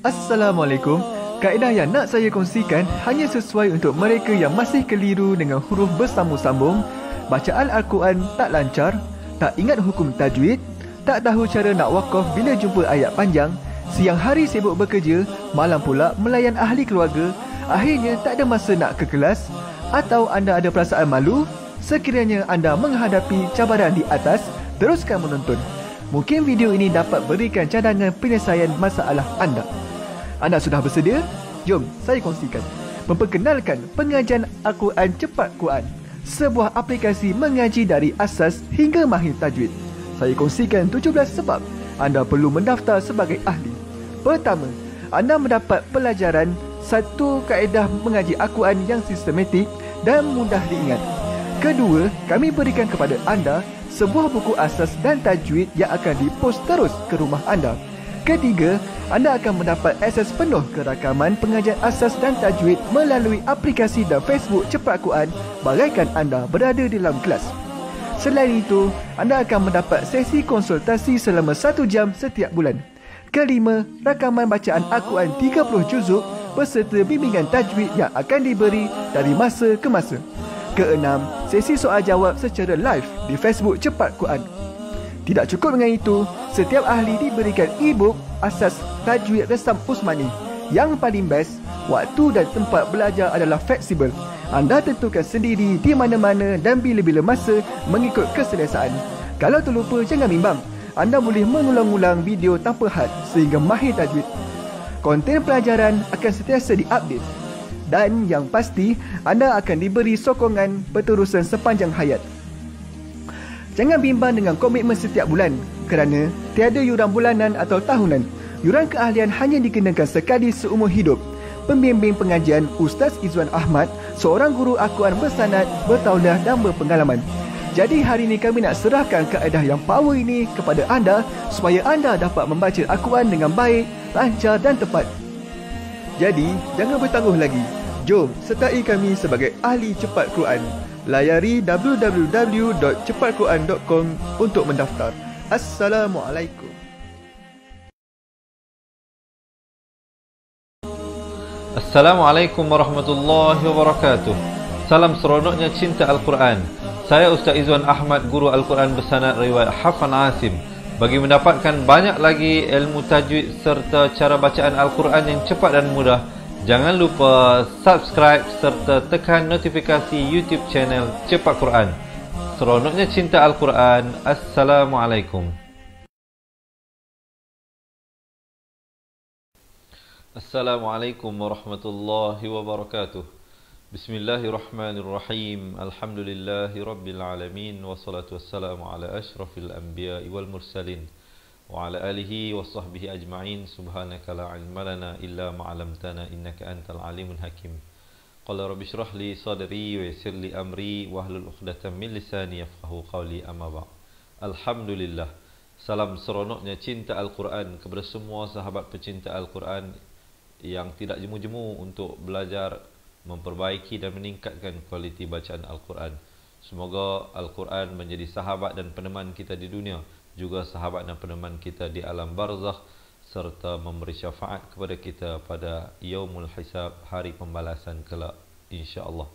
Assalamualaikum. Kaedah yang nak saya kongsikan hanya sesuai untuk mereka yang masih keliru dengan huruf bersambung-sambung, bacaan Al-Quran tak lancar, tak ingat hukum tajwid, tak tahu cara nak wakaf bila jumpa ayat panjang, siang hari sibuk bekerja, malam pula melayan ahli keluarga, akhirnya tak ada masa nak ke kelas, atau anda ada perasaan malu. Sekiranya anda menghadapi cabaran di atas, teruskan menonton. Mungkin video ini dapat berikan cadangan penyelesaian masalah anda. Anda sudah bersedia? Jom saya kongsikan. Memperkenalkan pengajian Al-Quran Cepat Quran, sebuah aplikasi mengaji dari asas hingga mahir tajwid. Saya kongsikan 17 sebab anda perlu mendaftar sebagai ahli. Pertama, anda mendapat pelajaran satu kaedah mengaji Al-Quran yang sistematik dan mudah diingat. Kedua, kami berikan kepada anda sebuah buku asas dan tajwid yang akan dipost terus ke rumah anda. Ketiga, anda akan mendapat akses penuh ke rakaman pengajian asas dan tajwid melalui aplikasi dan Facebook Cepat Quran bagaikan anda berada di dalam kelas. Selain itu, anda akan mendapat sesi konsultasi selama 1 jam setiap bulan. Kelima, rakaman bacaan Al-Quran 30 juzuk beserta bimbingan tajwid yang akan diberi dari masa ke masa. Keenam, sesi soal jawab secara live di Facebook Cepat Quran. Tidak cukup dengan itu, setiap ahli diberikan e-book asas tajwid resam Usmani. Yang paling best, waktu dan tempat belajar adalah fleksibel. Anda tentukan sendiri di mana-mana dan bila-bila masa mengikut keselesaan. Kalau terlupa, jangan bimbang. Anda boleh mengulang-ulang video tanpa had sehingga mahir tajwid. Konten pelajaran akan sentiasa diupdate. Dan yang pasti, anda akan diberi sokongan berterusan sepanjang hayat. Jangan bimbang dengan komitmen setiap bulan kerana tiada yuran bulanan atau tahunan. Yuran keahlian hanya dikenakan sekali seumur hidup. Pembimbing pengajian Ustaz Izwan Ahmad, seorang guru Al-Quran bersanad, bertauliah dan berpengalaman. Jadi hari ini kami nak serahkan kaedah yang power ini kepada anda supaya anda dapat membaca Al-Quran dengan baik, lancar dan tepat. Jadi, jangan bertangguh lagi. Jom sertai kami sebagai ahli cepat Quran. Layari www.cepatquran.com untuk mendaftar. Assalamualaikum. Assalamualaikum warahmatullahi wabarakatuh. Salam seronoknya cinta Al-Quran. Saya Ustaz Izwan Ahmad, guru Al-Quran bersanad riwayat Hafan Asim. Bagi mendapatkan banyak lagi ilmu tajwid serta cara bacaan Al-Quran yang cepat dan mudah, jangan lupa subscribe serta tekan notifikasi YouTube channel Cepat Quran. Seronoknya cinta Al-Quran. Assalamualaikum. Assalamualaikum warahmatullahi wabarakatuh. Bismillahirrahmanirrahim. Alhamdulillahi rabbil alamin. Wassalatu wassalamu ala ashrafil anbiya'i wal mursalin wa ala alihi wa sahbihi ajma'in. Subhanaka la ilma lana illa ma 'allamtana innaka antal alimul hakim. Qala rabbi shrah li sadri wa yassir li amri wahlul 'uqdatam min lisani yafqahu qawli, amma ba'd. Alhamdulillah. Salam seronoknya cinta Al-Quran kepada semua sahabat pecinta Al-Quran yang tidak jemu-jemu untuk belajar, memperbaiki dan meningkatkan kualiti bacaan Al-Quran. Semoga Al-Quran menjadi sahabat dan peneman kita di dunia, juga sahabat dan peneman kita di alam barzakh, serta memberi syafaat kepada kita pada yaumul hisab, hari pembalasan kelak, insya-Allah.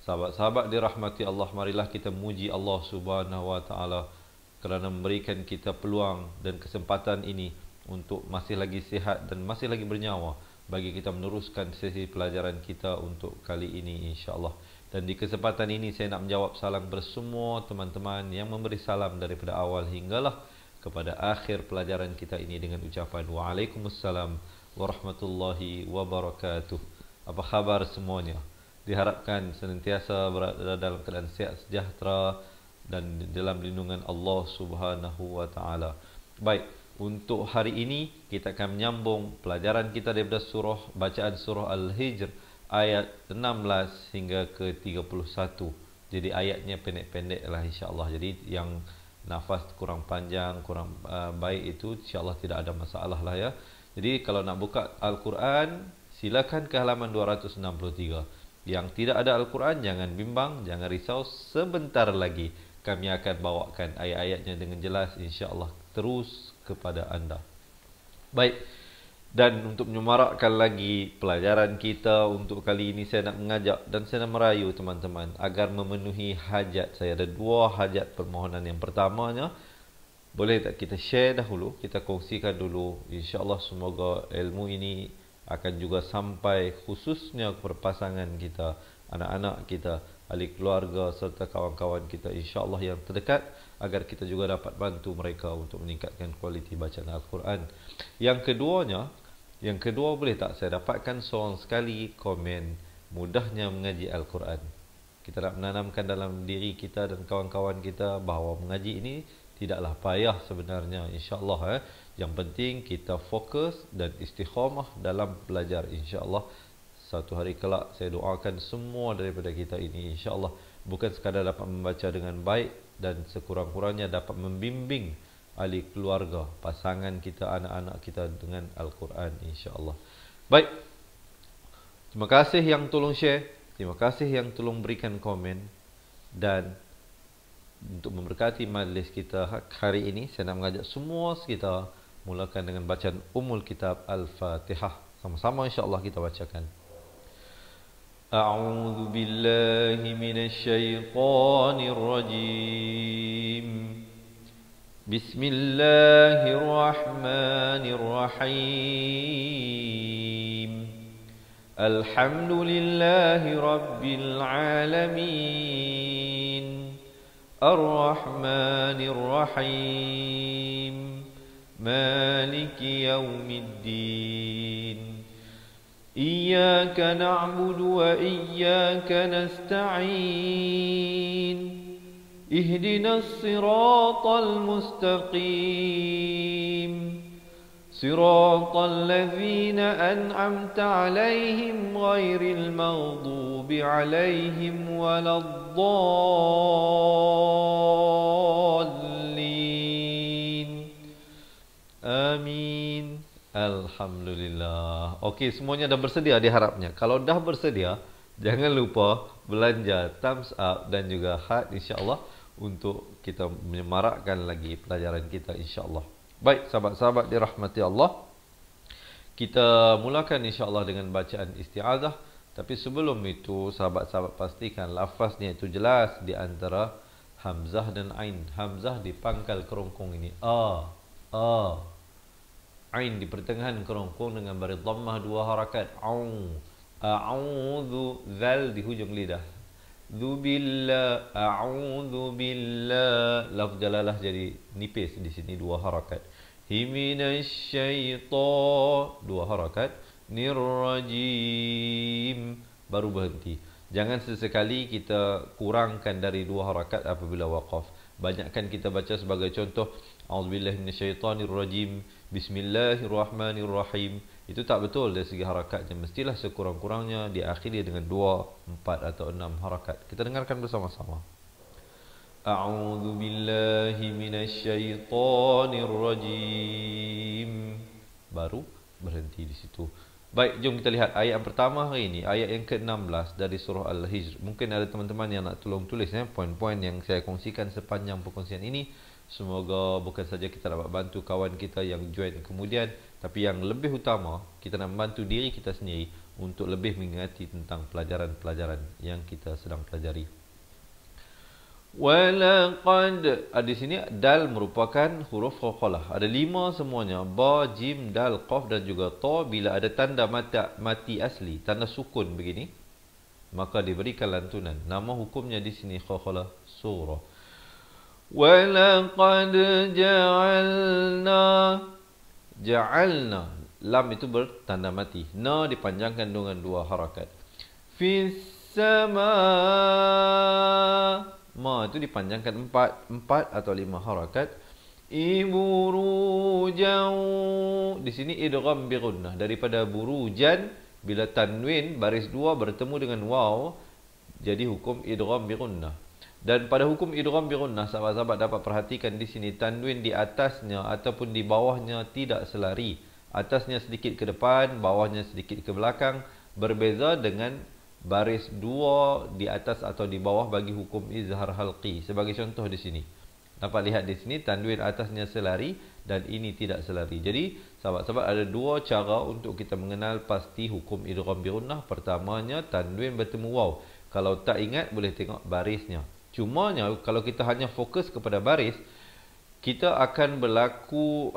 Sahabat-sahabat dirahmati Allah, marilah kita muji Allah Subhanahu wa taala kerana memberikan kita peluang dan kesempatan ini untuk masih lagi sihat dan masih lagi bernyawa, bagi kita meneruskan sesi pelajaran kita untuk kali ini, insya-Allah. Dan di kesempatan ini saya nak menjawab salam bersemua teman-teman yang memberi salam daripada awal hinggalah kepada akhir pelajaran kita ini dengan ucapan Waalaikumsalam warahmatullahi wabarakatuh. Apa khabar semuanya? Diharapkan senantiasa berada dalam keadaan sihat sejahtera dan dalam lindungan Allah Subhanahu wa taala. Baik, untuk hari ini kita akan menyambung pelajaran kita daripada bacaan surah Al-Hijr ayat 16 hingga ke 31. Jadi ayatnya pendek-pendek lah, insya-Allah. Jadi yang nafas kurang panjang, kurang baik itu insya-Allah tidak ada masalah lah ya. Jadi kalau nak buka Al-Quran, silakan ke halaman 263. Yang tidak ada Al-Quran, jangan bimbang, jangan risau, sebentar lagi kami akan bawakan ayat-ayatnya dengan jelas, insya-Allah, terus kepada anda. Baik, Dan untuk menyemarakkan lagi pelajaran kita untuk kali ini, saya nak mengajak dan saya nak merayu teman-teman agar memenuhi hajat saya. Ada dua hajat permohonan. Yang pertamanya, boleh tak kita share dahulu, kita kongsikan dulu. InsyaAllah semoga ilmu ini akan juga sampai khususnya kepada pasangan kita, anak-anak kita, ahli keluarga serta kawan-kawan kita InsyaAllah yang terdekat, agar kita juga dapat bantu mereka untuk meningkatkan kualiti bacaan Al-Quran. Yang kedua boleh tak saya dapatkan seorang sekali komen mudahnya mengaji Al-Quran. Kita nak menanamkan dalam diri kita dan kawan-kawan kita bahawa mengaji ini tidaklah payah sebenarnya, insyaAllah. Yang penting kita fokus dan istiqamah dalam belajar, insyaAllah. Satu hari kelak saya doakan semua daripada kita ini, insyaAllah, bukan sekadar dapat membaca dengan baik dan sekurang-kurangnya dapat membimbing ahli keluarga, pasangan kita, anak-anak kita dengan Al-Quran, insyaAllah. Baik, terima kasih yang tolong share, terima kasih yang tolong berikan komen. Dan untuk memberkati majlis kita hari ini, saya nak mengajak semua kita mulakan dengan bacaan Ummul Kitab Al-Fatihah. Sama-sama insyaAllah kita bacakan. A'udzu billahi minasyaitonir rajim. Bismillahirrahmanirrahim. Alhamdulillahi rabbil alamin. Ar-Rahmanir-Rahim. Maliki yaumiddin. Iyyaka na'budu wa iyyaka nasta'in. Ihdinas siratal mustaqim. Siratal ladzina an'amta 'alaihim ghairil maghdubi 'alaihim waladdallin. Amin. Alhamdulillah. Okey, semuanya dah bersedia diharapnya. Kalau dah bersedia, jangan lupa belanja thumbs up dan juga heart insya-Allah untuk kita menyemarakkan lagi pelajaran kita insya-Allah. Baik, sahabat-sahabat dirahmati Allah, kita mulakan insya-Allah dengan bacaan isti'azah. Tapi sebelum itu, sahabat-sahabat pastikan lafaznya itu jelas di antara hamzah dan ain. Hamzah di pangkal kerongkong ini, ain di pertengahan kerongkong dengan baris dhammah 2 harakat. A'udzu, zal di hujung lidah. Dzubillah, a'udzu billah. Lafz jalalah jadi nipis di sini 2 harakat. Himinasyaitan 2 harakat. Nirrajim baru berhenti. Jangan sesekali kita kurangkan dari 2 harakat apabila waqaf. Banyakkan kita baca sebagai contoh, a'udzubillahi minasyaitonirrajim, bismillahirrahmanirrahim. Itu tak betul dari segi harakatnya. Mestilah sekurang-kurangnya diakhiri dengan 2, 4 atau 6 harakat. Kita dengarkan bersama-sama. A'udzubillahi minasyaitonirrajim. Baru berhenti di situ. Baik, jom kita lihat ayat yang pertama hari ini, ayat yang ke-16 dari surah Al-Hijr. Mungkin ada teman-teman yang nak tolong tulis poin-poin yang saya kongsikan sepanjang perkongsian ini. Semoga bukan saja kita dapat bantu kawan kita yang join kemudian, tapi yang lebih utama, kita nak membantu diri kita sendiri untuk lebih mengingati tentang pelajaran-pelajaran yang kita sedang pelajari. Walaqad, di sini dal merupakan huruf qalqalah. Ada 5 semuanya, ba, jim, dal, qaf dan juga ta. Bila ada tanda mati asli, tanda sukun begini, maka diberikan lantunan. Nama hukumnya di sini qalqalah surah. Walaqad ja'alna, lam itu bertanda mati. Na dipanjangkan dengan 2 harakat. Fis sama, ma itu dipanjangkan 4 atau 5 harakat. Iburujan, di sini idgham bi gunnah. Daripada burujan, bila tanwin baris 2 bertemu dengan waw, jadi hukum idgham bi gunnah. Dan pada hukum idgham bi gunnah, sahabat-sahabat dapat perhatikan di sini tanwin di atasnya ataupun di bawahnya tidak selari. Atasnya sedikit ke depan, bawahnya sedikit ke belakang. Berbeza dengan baris 2 di atas atau di bawah bagi hukum izhar halqi. Sebagai contoh di sini, dapat lihat di sini tanwin atasnya selari dan ini tidak selari. Jadi Sahabat-sahabat, ada dua cara untuk kita mengenal pasti hukum idgham bi gunnah. Pertamanya, tanwin bertemu waw. Kalau tak ingat, boleh tengok barisnya. Cumanya, kalau kita hanya fokus kepada baris, kita akan berlaku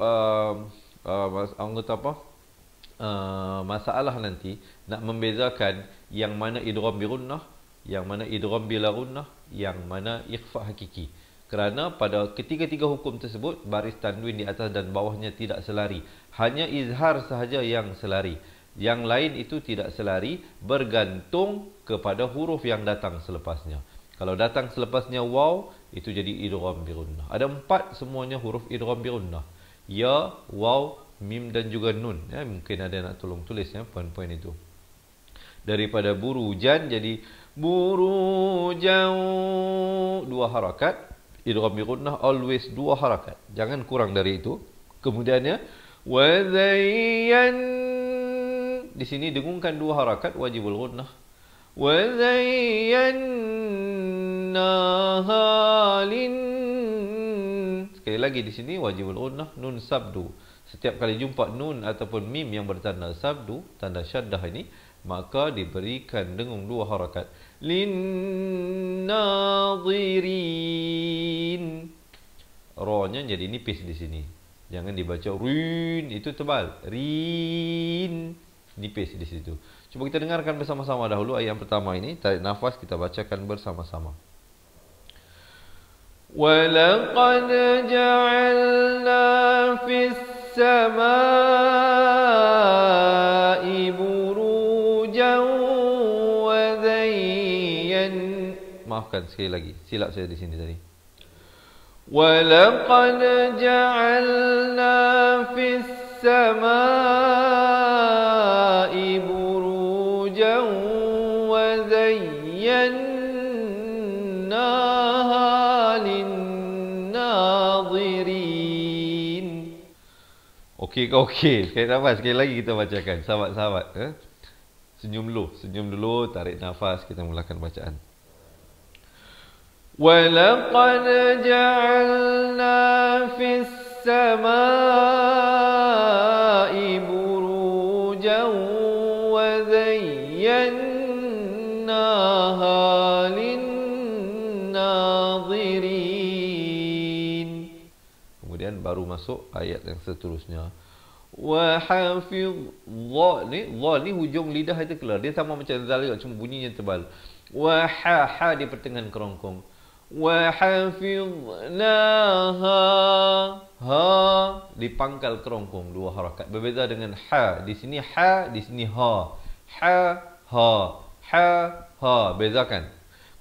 masalah nanti nak membezakan yang mana idgham bi gunnah, yang mana idgham bila gunnah, yang mana ikhfa hakiki. Kerana pada ketiga-tiga hukum tersebut, baris tanwin di atas dan bawahnya tidak selari. Hanya izhar sahaja yang selari. Yang lain itu tidak selari, bergantung kepada huruf yang datang selepasnya. Kalau datang selepasnya waw, itu jadi idgham bi gunnah. Ada 4 semuanya huruf idgham bi gunnah. Ya, waw, mim dan juga nun. Ya, mungkin ada nak tolong tulis ya poin-poin itu. Daripada burujan jadi burujan, 2 harakat. Idgham bi gunnah always 2 harakat. Jangan kurang dari itu. Kemudiannya wa zayyan, di sini dengungkan 2 harakat wajibul gunnah. Wa zayyannaha lin, sekali lagi di sini wajibul gunnah nun sabdu. Setiap kali jumpa nun ataupun mim yang bertanda sabdu, tanda syaddah ini, maka diberikan dengung 2 harakat. Lin nadhirin, ra-nya jadi nipis di sini. Jangan dibaca rin, itu tebal. Rin, nipis di situ. Cuba kita dengarkan bersama-sama dahulu ayat yang pertama ini. Tarik nafas, kita bacakan bersama-sama. وَلَقَدْ جَعَلْنَا فِي السَّمَاءِ بُرُوجًا وَزَيَّنَّا, maafkan sekali lagi, silap saya di sini tadi. وَلَقَدْ جَعَلْنَا فِي السَّمَاءِ بُرُوجًا وَزَيَّنَّاهَا لِلنَّاظِرِينَ. Okey ke okey? Sekali nafas, sekali lagi kita bacakan. Sahabat-sahabat, senyum dulu, tarik nafas, kita mulakan bacaan. وَلَقَدْ جَعَلْنَا فِي السَّمَاءِ بُرُوجًا وَزَيَّنَّاهَا لِلنَّاظِرِينَ. Kemudian baru masuk ayat yang seterusnya. وَحَافِظْ ظَ, ni hujung lidah itu keluar. Dia sama macam zal juga, cuma bunyinya tebal. Ha di pertengahan kerongkong. وَحَفِظْنَاهَا, ha di pangkal kerongkong 2 harakat. Berbeza dengan ha. Di sini ha, di sini ha. Ha, bezakan.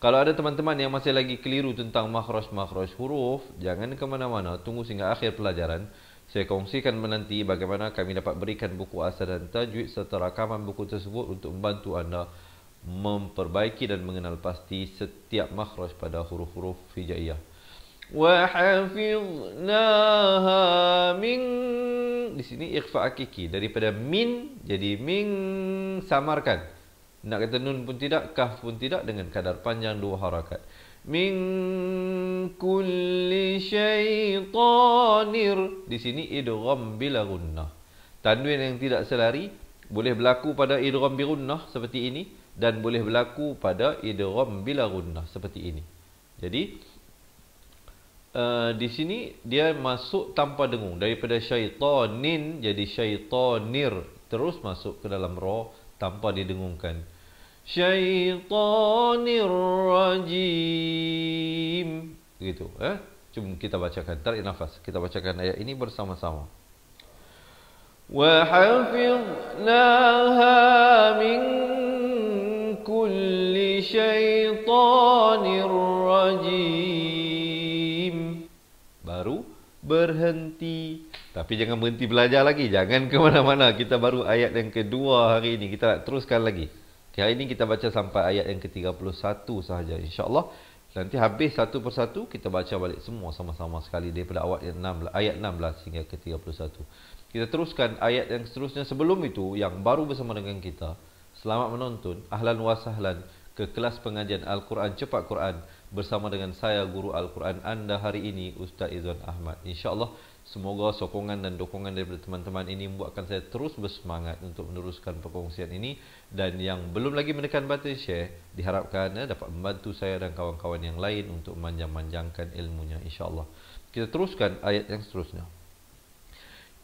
Kalau ada teman-teman yang masih lagi keliru tentang makhraj huruf, jangan ke mana-mana, tunggu sehingga akhir pelajaran. Saya kongsikan menanti bagaimana kami dapat berikan buku asal dan tajwid serta rakaman buku tersebut untuk membantu anda memperbaiki dan mengenal pasti setiap makhraj pada huruf-huruf hijaiyah. Wa hafidnaha min, di sini ikhfa hakiki, daripada min jadi min, samarkan. Nak kata nun pun tidak, kaf pun tidak, dengan kadar panjang 2 harakat. Min kulli syaitanir, di sini idgham bila gunnah. Tanwin yang tidak selari boleh berlaku pada idgham bi gunnah seperti ini, dan boleh berlaku pada idgham bila gunnah seperti ini. Jadi di sini dia masuk tanpa dengung, daripada syaitanin jadi syaitanir, terus masuk ke dalam ra tanpa didengungkan. Syaitanir rajim, begitu. Cuma kita bacakan, tarik nafas, kita bacakan ayat ini bersama-sama. Wa hafidnaha min kulli syaitanir rajim. Baru berhenti. Tapi jangan berhenti belajar lagi. Jangan ke mana-mana. Kita baru ayat yang kedua hari ini. Kita nak teruskan lagi. Hari ini kita baca sampai ayat yang ke-31 sahaja. InsyaAllah nanti habis satu persatu, kita baca balik semua sama-sama sekali daripada ayat 16 hingga ke-31. Kita teruskan ayat yang seterusnya. Sebelum itu, yang baru bersama dengan kita, selamat menonton, ahlan wa sahlan ke kelas pengajian Al-Quran Cepat Quran bersama dengan saya, guru Al-Quran anda hari ini, Ustaz Izwan Ahmad. InsyaAllah, semoga sokongan dan dukungan daripada teman-teman ini membuatkan saya terus bersemangat untuk meneruskan perkongsian ini. Dan yang belum lagi menekan button share, diharapkan dapat membantu saya dan kawan-kawan yang lain untuk memanjang-manjangkan ilmunya, insyaAllah. Kita teruskan ayat yang seterusnya.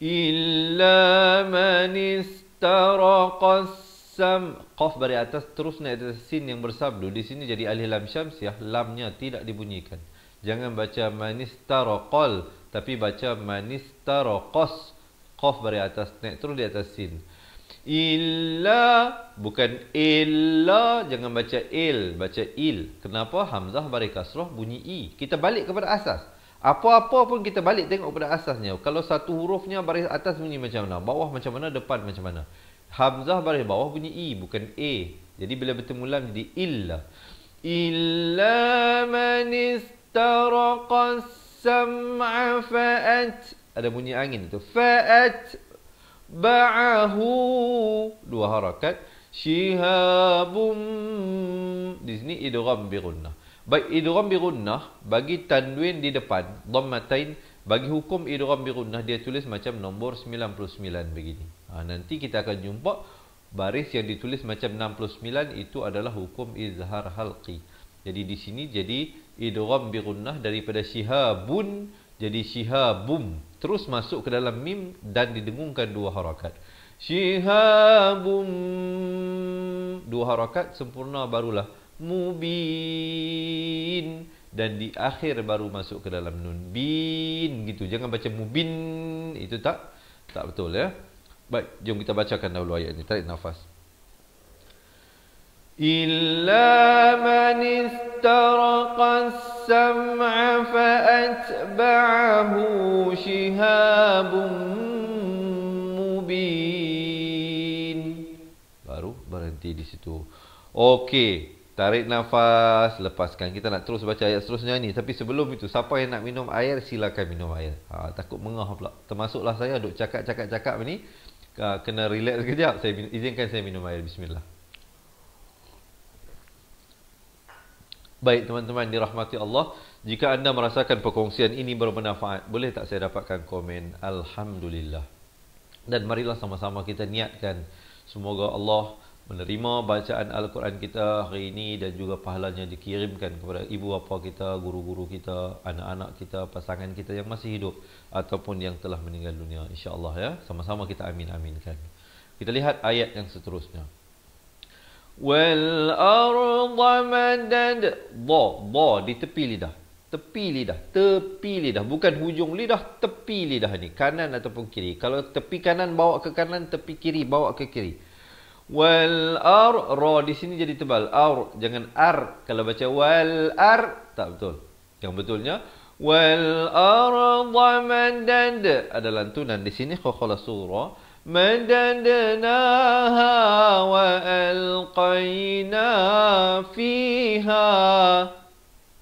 Illa man istaraqas qaf bari atas terus naik atas sin yang bersabdu. Di sini jadi alif lam syamsiah, lamnya tidak dibunyikan. Jangan baca manistaraqal, tapi baca manistaraqas. Qaf bari atas naik terus di atas sin. Illa, bukan illa, jangan baca il, baca il. Kenapa? Hamzah bari kasrah bunyi i. Kita balik kepada asas. Apa-apa pun kita balik tengok kepada asasnya. Kalau satu hurufnya baris atas bunyi macam mana, bawah macam mana, depan macam mana. Hamzah baris bawah bunyi i, bukan a. Jadi bila bertemu lam jadi illa. Illa man istaraqa sam'a fa'at. Ada bunyi angin itu. Fa'at ba'ahu, dua harakat. Shihabum, di sini idgham bi gunnah. Baik idgham bi gunnah bagi tanwin di depan dhammatain, bagi hukum idgham bi gunnah dia tulis macam nombor 99 begini. Nanti kita akan jumpa baris yang ditulis macam 69 itu adalah hukum izhar halqi. Jadi di sini jadi idgham bi gunnah daripada shihabun jadi shihabum, terus masuk ke dalam mim dan didengungkan dua harakat. Shihabum, dua harakat sempurna barulah mubin, dan di akhir baru masuk ke dalam nun bin gitu. Jangan baca mubin, itu tak betul ya. Baik, jom kita bacakan dahulu ayat ini. Tarik nafas. Illa man istaraqa as-sam'a fa'atba'ahu shihabun mubin. Baru berhenti di situ. Okey, tarik nafas, lepaskan. Kita nak terus baca ayat seterusnya ni. Tapi sebelum itu, siapa yang nak minum air, silakan minum air. Takut mengah pula. Termasuklah saya duk cakap ni. Kena relax sekejap. Izinkan saya minum air. Bismillah. Baik teman-teman dirahmati Allah, jika anda merasakan perkongsian ini bermanfaat, boleh tak saya dapatkan komen Alhamdulillah. Dan marilah sama-sama kita niatkan semoga Allah menerima bacaan Al-Quran kita hari ini dan juga pahalanya dikirimkan kepada ibu bapa kita, guru-guru kita, anak-anak kita, pasangan kita yang masih hidup ataupun yang telah meninggal dunia, insya-Allah ya. Sama-sama kita amin-aminkan. Kita lihat ayat yang seterusnya. Wal arda madad, dha di tepi lidah. Tepi lidah, bukan hujung lidah, tepi lidah ni, kanan ataupun kiri. Kalau tepi kanan bawa ke kanan, tepi kiri bawa ke kiri. Wal ra di sini jadi tebal. Jangan ar. Kalau baca wal ar tak betul. Yang betulnya wal arda madad, ada lantunan di sini khakhala surah. Madadnaha wa alqaina fiha.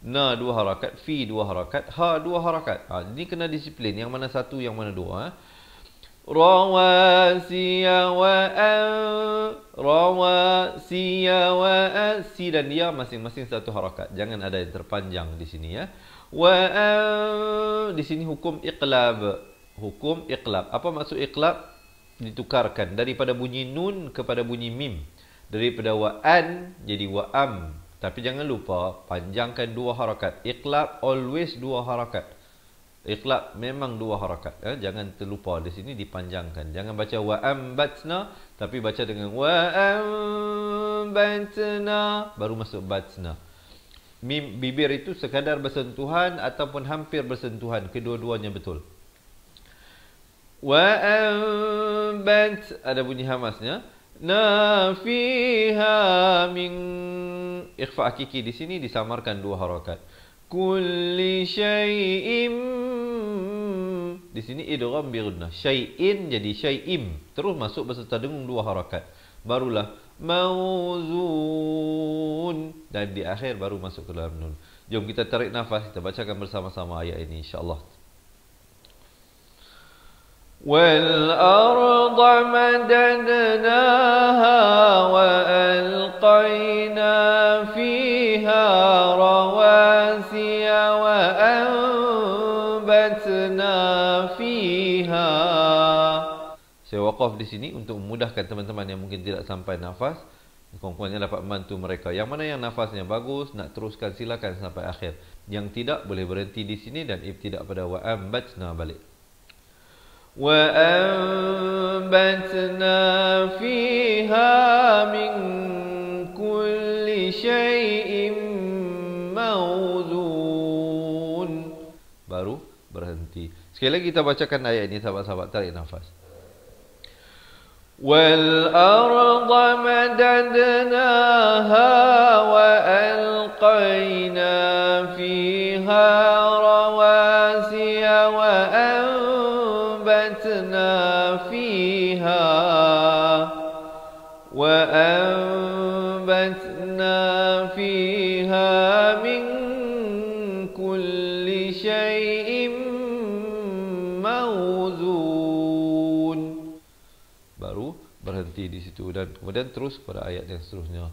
Na dua harakat, fi dua harakat, ha dua harakat. Ini kena disiplin. Yang mana satu, yang mana dua. Rawasiya wa si dan dia masing-masing satu harakat. Jangan ada yang terpanjang di sini ya. Di sini hukum iqlab. Hukum iqlab. Apa maksud iqlab? Ditukarkan daripada bunyi nun kepada bunyi mim. Daripada wa'an jadi wa'am. Tapi jangan lupa panjangkan dua harakat. Iqlab always dua harakat. Iqlab memang dua harakat. Jangan terlupa di sini dipanjangkan. Jangan baca wa'ambatna tapi baca dengan wa'ambatna baru masuk batsna. Mim bibir itu sekadar bersentuhan ataupun hampir bersentuhan, kedua-duanya betul. Wa'ambat ada bunyi hamasnya. Nafiha min ikhfa hakiki di sini disamarkan dua harakat. Kulli syai'im, di sini idgham bi gunnah. Syai'in jadi syai'im, terus masuk beserta dengung dua harakat. Barulah mauzun, dan di akhir baru masuk ke dalam nun. Jom kita tarik nafas, kita bacakan bersama-sama ayat ini insya-Allah. Wal arda madadnaha wa alqaina fiha rawasiya waqaf di sini untuk memudahkan teman-teman yang mungkin tidak sampai nafas. Kurang-kurangnya dapat membantu mereka. Yang mana yang nafasnya bagus, nak teruskan silakan sampai akhir. Yang tidak boleh berhenti di sini dan ibtidak pada wa ambatna balik. Wa ambatna fiha min kulli syai'in mawzun. Baru berhenti. Sekali lagi kita bacakan ayat ini, sahabat-sahabat, tarik nafas. وَالْأَرْضَ مَدَدْنَاهَا وَأَلْقَيْنَا فِيهَا رَوَاسِيَ وَأَنبَتْنَا فِيهَا مِنْ كُلِّ شَيْءٍ مَوْزُونٍ. Baru berhenti di situ dan kemudian terus pada ayat yang seterusnya.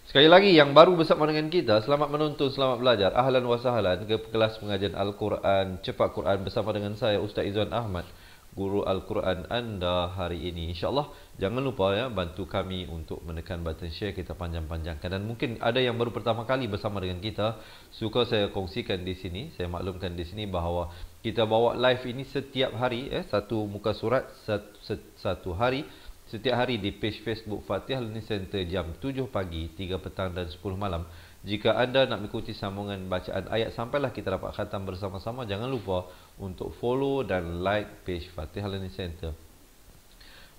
Sekali lagi, yang baru bersama dengan kita, selamat menonton, selamat belajar. Ahlan wa sahlan ke kelas pengajian Al-Quran Cepat Quran bersama dengan saya Ustaz Izwan Ahmad, guru Al-Quran anda hari ini. InsyaAllah jangan lupa ya, bantu kami untuk menekan button share, kita panjang-panjangkan. Dan mungkin ada yang baru pertama kali bersama dengan kita, suka saya kongsikan di sini, saya maklumkan di sini bahawa kita bawa live ini setiap hari, satu muka surat satu hari, setiap hari di page Facebook Fatihah Learning Center jam 7 pagi, 3 petang dan 10 malam. Jika anda nak mengikuti sambungan bacaan ayat sampailah kita dapat khatam bersama-sama, jangan lupa untuk follow dan like page Fatihah Learning Center.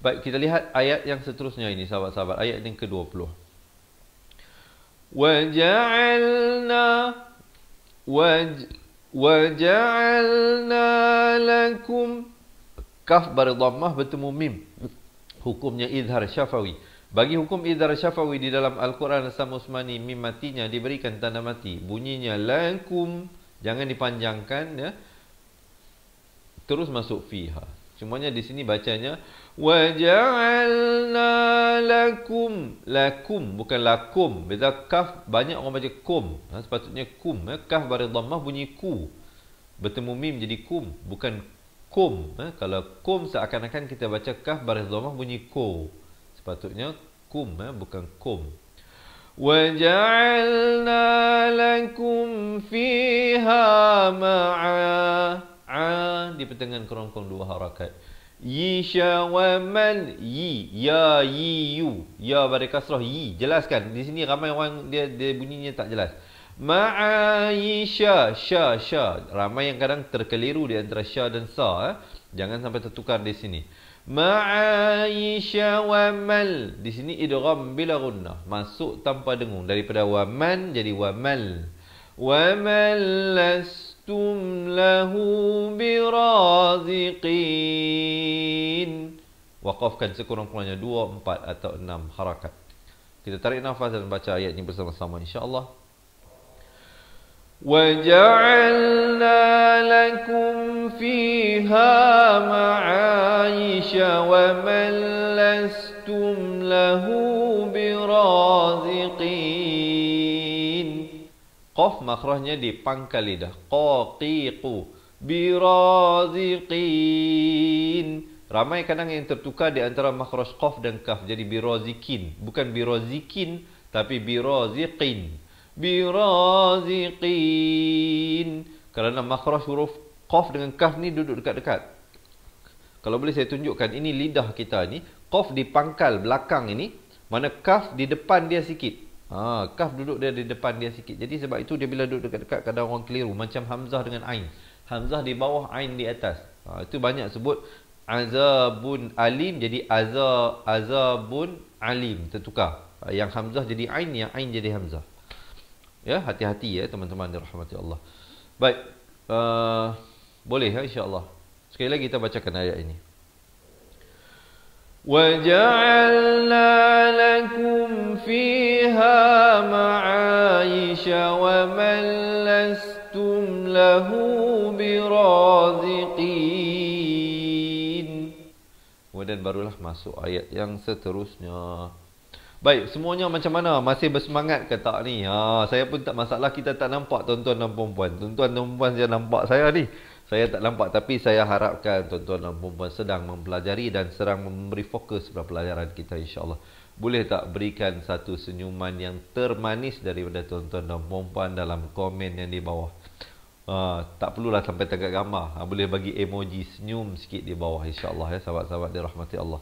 Baik, kita lihat ayat yang seterusnya ini, sahabat-sahabat, ayat yang ke-20. وَجَعَلْنَا لَكُمْ kaf berdhammah bertemu mim. Hukumnya idhar syafawi. Bagi hukum idhar syafawi di dalam Al-Quran Asam Usmani, mim matinya diberikan tanda mati. Bunyinya lakum, jangan dipanjangkan ya. Terus masuk fiha. Cumanya di sini bacanya waja'alna lakum. Lakum bukan lakum. Beza kaf, banyak orang baca kum. Sepatutnya kum. Kaf berdhammah bunyi ku. Bertemu mim jadi kum, bukan kum. Kalau kum seakan-akan kita baca kaf berdhammah bunyi ko. Sepatutnya kum, bukan kum. وَجَعَلْنَا لَكُمْ فِيهَا مَعَا di pertengahan kurang-kurang 2 harakat. Yisha wa man yi, ya yi yu, ya pada kasrah yi. Jelaskan di sini ramai orang dia bunyinya tak jelas. Ma'aisha, sya, sya. Ramai yang kadang terkeliru di antara sya dan sa. Jangan sampai tertukar di sini. Ma'aisha wa mal. Di sini idgham bila gunnah, masuk tanpa dengung. Daripada wa man jadi wa mal. Wa mal lastum lahu biraziqin. Waqafkan sekurang-kurangnya 2, 4 atau 6 harakat. Kita tarik nafas dan baca ayat ini bersama-sama insya-Allah. وَجَعَلْنَا لَكُمْ فِيهَا مَعَايِشَ وَمَنْ لَسْتُمْ لَهُ بِرَازِقِينَ. Qaf makhrajnya di pangkal lidah. Qaqiqu biraziqin. Ramai kadang yang tertukar di antara makhraj qaf dan kaf jadi birazikin. Bukan birazikin tapi biraziqin. Biraziqin. Kerana makhraj huruf qaf dengan kaf ni duduk dekat-dekat. Kalau boleh saya tunjukkan, ini lidah kita ni, qaf di pangkal belakang ini, mana kaf di depan dia sikit. Kaf duduk dia di depan dia sikit. Jadi sebab itu dia bila duduk dekat-dekat kadang orang keliru, macam hamzah dengan ain. Hamzah di bawah, ain di atas. Itu banyak sebut azabun alim jadi azabun alim, tertukar. Yang hamzah jadi ain, yang ain jadi hamzah. Ya, hati-hati ya teman-teman dirahmati Allah. Baik, boleh ya insya-Allah. Sekali lagi kita bacakan ayat ini. وَجَعَلْنَا لَكُمْ فِيهَا مَعَايِشَ وَمَنْ لَسْتُمْ لَهُ بِرَازِقِينَ. Kemudian barulah masuk ayat yang seterusnya. Baik, semuanya macam mana? Masih bersemangat ke tak ni? Saya pun tak masalah, kita tak nampak tuan-tuan dan puan-puan. Tuan-tuan dan puan saya nampak saya ni. Saya tak nampak, tapi saya harapkan tuan-tuan dan puan-puan sedang mempelajari dan sedang memberi fokus pada pelajaran kita, insya-Allah. Boleh tak berikan satu senyuman yang termanis daripada tuan-tuan dan puan-puan dalam komen yang di bawah? Tak perlulah sampai tegak gambar. Boleh bagi emoji senyum sikit di bawah, insya-Allah ya, sahabat-sahabat dirahmati Allah.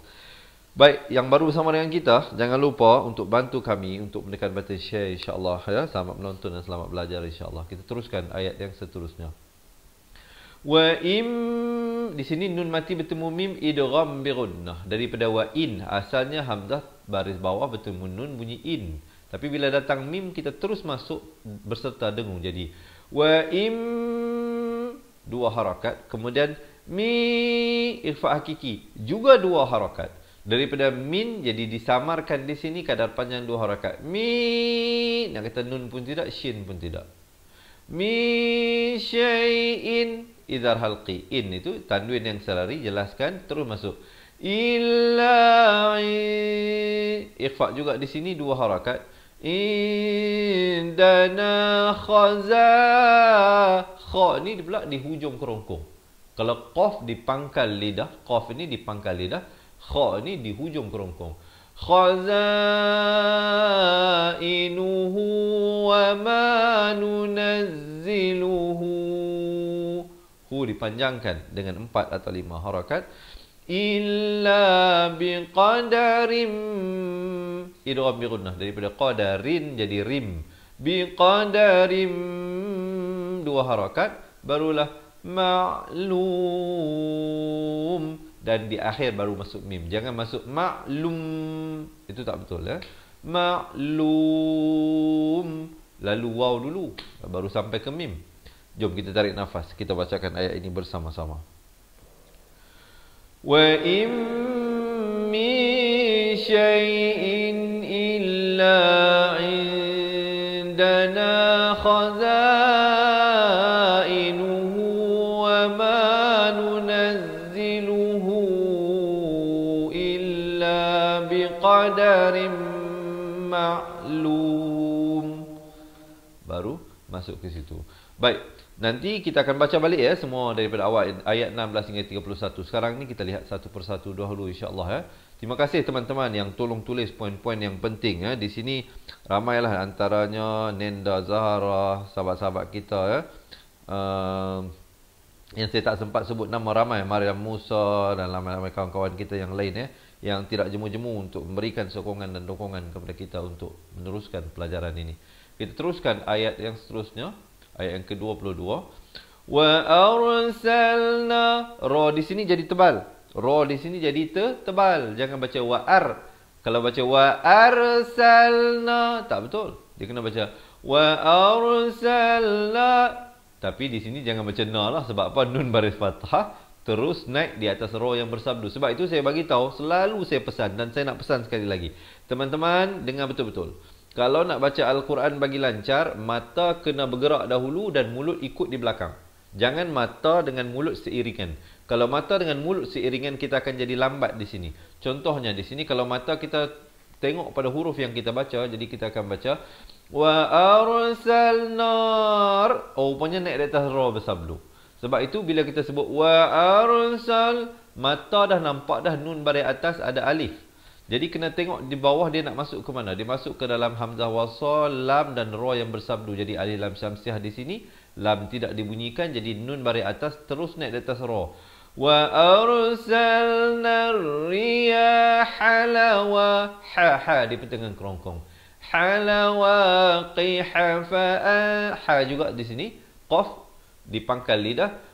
Baik, yang baru bersama dengan kita, jangan lupa untuk bantu kami untuk menekan button share, insya-Allah ya. Selamat menonton dan selamat belajar, insya-Allah. Kita teruskan ayat yang seterusnya. Wa im, di sini nun mati bertemu mim idgham bi gunnah. Daripada wa in, asalnya hamzah baris bawah bertemu nun bunyi in. Tapi bila datang mim, kita terus masuk berserta dengung, jadi wa im, dua harakat. Kemudian mi, ikhfa hakiki, juga dua harakat. Daripada min, jadi disamarkan di sini kadar panjang dua harakat. Mi, nak kata nun pun tidak, shin pun tidak. Mi syai'in, idhar halqi. In itu tanwin yang selari, jelaskan, terus masuk. Illa, ikhfa juga di sini dua harakat. Indana khaza, kha ni pula di hujung kerongkong. Kalau qaf di pangkal lidah, qaf ini di pangkal lidah, kha ni di hujung kerongkong. Khazainuhu wa ma nunazziluhu. Hu dipanjangkan dengan 4 atau 5 harakat. Illa biqadarim, idgham bi gunnah. Daripada qadarin jadi rim. Biqadarim, 2 harakat. Barulah ma'lum. Dan di akhir baru masuk mim. Jangan masuk ma'lum. Itu tak betul ya. Ma'lum. Lalu waw dulu, baru sampai ke mim. Jom kita tarik nafas. Kita bacakan ayat ini bersama-sama. Wa im min syai'in illa indana khazainuhu wa ma nunazziluhu illa biqadarim ma'lum. Baru masuk ke situ. Baik, nanti kita akan baca balik ya semua daripada awal ayat 16 hingga 31. Sekarang ni kita lihat satu persatu dahulu, insya-Allah ya. Terima kasih teman-teman yang tolong tulis poin-poin yang penting ya. Di sini ramailah antaranya Nenda Zahara, sahabat-sahabat kita ya. Yang saya tak sempat sebut nama ramai, Maryam Musa dan ramai-ramai kawan-kawan kita yang lain ya, yang tidak jemu-jemu untuk memberikan sokongan dan dokongan kepada kita untuk meneruskan pelajaran ini. Kita teruskan ayat yang seterusnya, ayat yang ke-22. Wa arsalna, ra di sini jadi tebal. Ra di sini jadi tebal. Jangan baca wa ar. Kalau baca wa arsalna, tak betul. Dia kena baca wa arsalna. Tapi di sini jangan baca na lah. Sebab apa? Nun baris fathah terus naik di atas ra yang bersabdu. Sebab itu saya bagi tahu, selalu saya pesan, dan saya nak pesan sekali lagi. Teman-teman dengar betul-betul. Kalau nak baca Al-Quran bagi lancar, mata kena bergerak dahulu dan mulut ikut di belakang. Jangan mata dengan mulut seiringan. Kalau mata dengan mulut seiringan, kita akan jadi lambat di sini. Contohnya di sini, kalau mata kita tengok pada huruf yang kita baca, jadi kita akan baca wa arsalnar. Oh, rupanya naik di atas ra bersabdu. Sebab itu bila kita sebut wa arsal, mata dah nampak dah nun baris atas ada alif. Jadi kena tengok di bawah dia nak masuk ke mana. Dia masuk ke dalam hamzah wasal, lam dan ra yang bersabdu. Jadi alif lam syamsiah di sini, lam tidak dibunyikan, jadi nun baris atas terus naik di atas ra. Wa arsalna riyaha lawa, ha di pertengahan kerongkong. Halawa qihafa, ha juga di sini, qaf di pangkal lidah.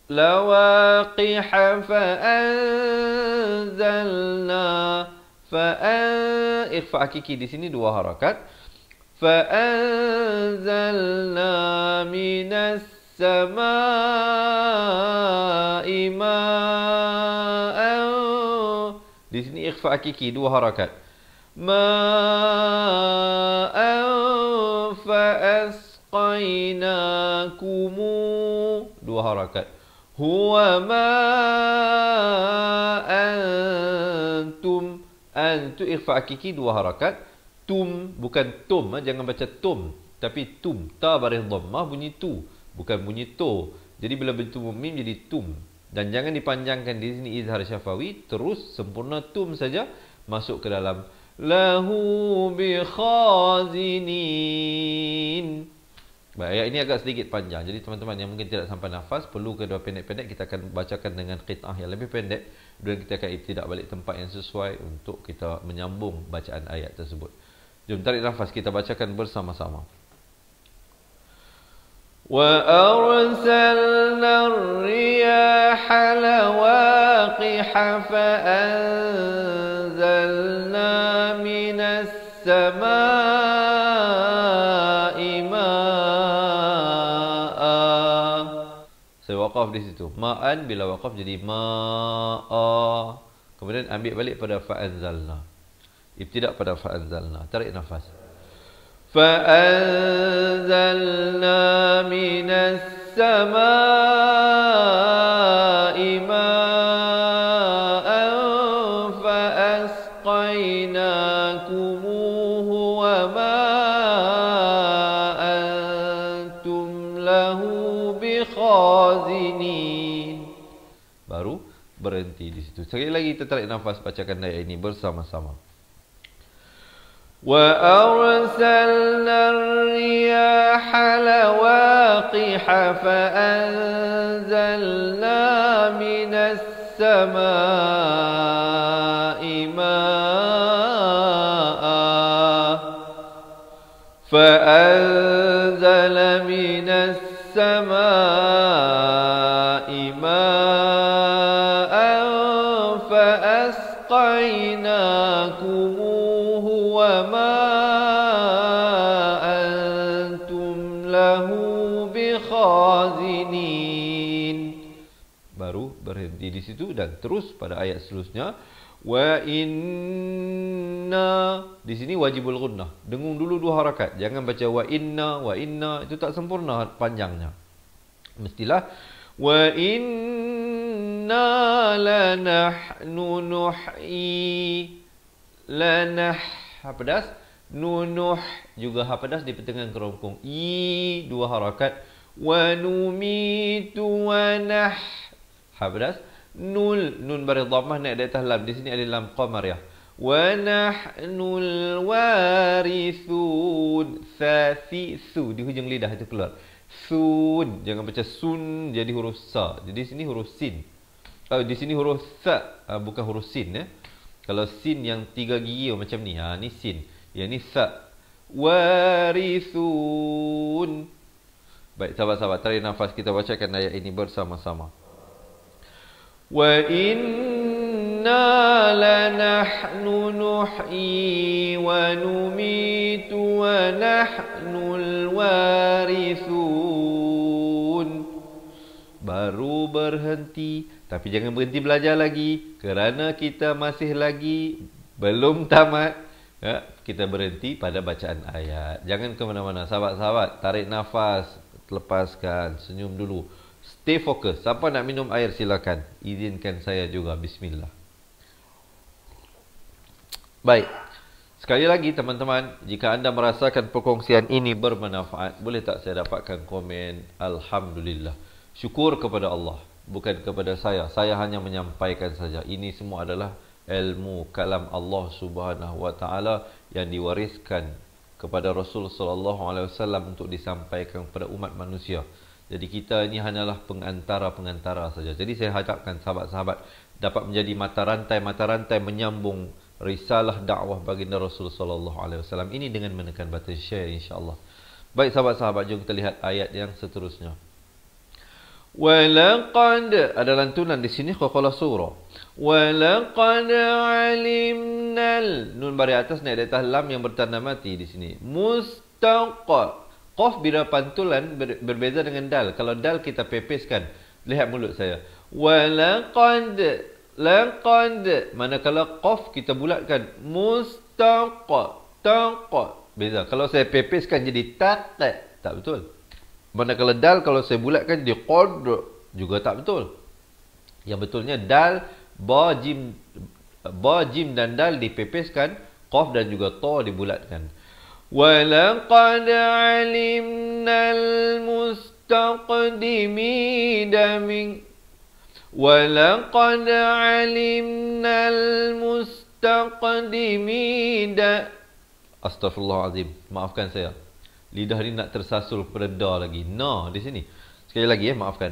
Lawaqiha fa'anzalna, ikhfa hakiki di sini dua harakat. Fa'anzalna minas samaa'i ma'an. Di sini ikhfa hakiki dua harakat. Ma'an fa'asqainakumu, dua harakat. Huwa ma antum An tu ikhfa hakiki 2 harakat. Tum bukan tum, jangan baca tum, tapi tum. Ta baris dhammah bunyi tu, bukan bunyi to. Jadi bila bertemu mim jadi tum. Dan jangan dipanjangkan di sini izhar syafawi, terus sempurna tum saja masuk ke dalam lahu bi khazinin. Baik, ayat ini agak sedikit panjang. Jadi teman-teman yang mungkin tidak sampai nafas, perlu kedua pendek-pendek, kita akan bacakan dengan qit'ah yang lebih pendek. Dan kita akan ibtidak balik tempat yang sesuai untuk kita menyambung bacaan ayat tersebut. Jom tarik nafas, kita bacakan bersama-sama. Wa arsalna ar-riyaha lawaqiha fa anzalna minas samaa'i ma'a. Saya waqaf di situ. Ma'an bila waqaf jadi ma'a. Kemudian ambil balik pada fa anzalna. Ibtidak pada fa anzalna. Tarik nafas. فأنزلنا من السماء ماء فأسقيناكموه وما أنتم له بخازنين. Baru berhenti di situ. Sekali lagi kita tarik nafas, bacakan ayat ini bersama-sama. وَأَرْسَلْنَا الرِّيَاحَ لَوَاقِحَ فَأَنزَلْنَا مِنَ السَّمَاءِ مَاءً فَأَنزَلَ مِنَ السَّمَاءِ مَاءً فَأَسْقَيْنَاكُمُوهُ وَمَا أَنْتُمْ لَهُ بِخَازِنِينَ. Baru berhenti di situ dan terus pada ayat seterusnya. Wa inna, di sini wajibul gunnah. Dengung dulu 2 harakat. Jangan baca wa inna, itu tak sempurna panjangnya. Mestilah wa inna lanahnu nuhyi lanah ha pedas, nunuh juga ha pedas di pertengahan kerongkong. I 2 harakat. Wa numitu wa nah ha pedas. Nul, nun baris dhammah naik di atas lam. Di sini ada lam qamariyah. Wa nahnul warithun. Thi su di hujung lidah itu keluar. Sun, jangan baca sun jadi huruf sa. Jadi di sini huruf sin. Di sini huruf sa, bukan huruf sin ya. Kalau sin yang 3 gigi macam ni, ni sin. Yang ni sa. Warithun. Baik, sahabat-sahabat, tarik nafas, kita bacakan ayat ini bersama-sama. Wa inna lanahnu nuhyi wa numitu wa nahnul warithun. Baru berhenti, tapi jangan berhenti belajar lagi, kerana kita masih lagi belum tamat ya. Kita berhenti pada bacaan ayat. Jangan ke mana-mana, sahabat-sahabat. Tarik nafas, lepaskan, senyum dulu, stay fokus. Siapa nak minum air silakan, izinkan saya juga. Bismillah. Baik, sekali lagi teman-teman, jika anda merasakan perkongsian ini bermanfaat, boleh tak saya dapatkan komen Alhamdulillah. Syukur kepada Allah, bukan kepada saya. Saya hanya menyampaikan saja. Ini semua adalah ilmu kalam Allah Subhanahu wa taala yang diwariskan kepada Rasul sallallahu alaihi wasallam untuk disampaikan kepada umat manusia. Jadi kita ini hanyalah pengantara-pengantara saja. Jadi saya harapkan sahabat-sahabat dapat menjadi mata rantai menyambung risalah dakwah baginda Rasul sallallahu alaihi wasallam ini dengan menekan button share, insya-Allah. Baik sahabat-sahabat, jom kita lihat ayat yang seterusnya. Walaqad, ada lantunan di sini qalqalah surah. Walaqad alimnal, nun baris atas naik di atas lam yang bertanda mati di sini. Mustaqqa, qaf bila pantulan berbeza dengan dal. Kalau dal kita pepeskan, lihat mulut saya. Walaqad, laqad, manakala qaf kita bulatkan. Mustaqqa, taqqa, beza. Kalau saya pepeskan jadi taq, tak betul. Manakala dal kalau saya bulatkan dia qad, juga tak betul. Yang betulnya dal ba jim ba, jim dan dal dipepeskan, qaf dan juga ta dibulatkan. Walaqad alimnal mustaqdimina min Walaqad alimnal mustaqdimina. Astaghfirullahalazim. Maafkan saya. Lidah ni nak tersasul kepada da lagi. Na di sini. Sekali lagi maafkan.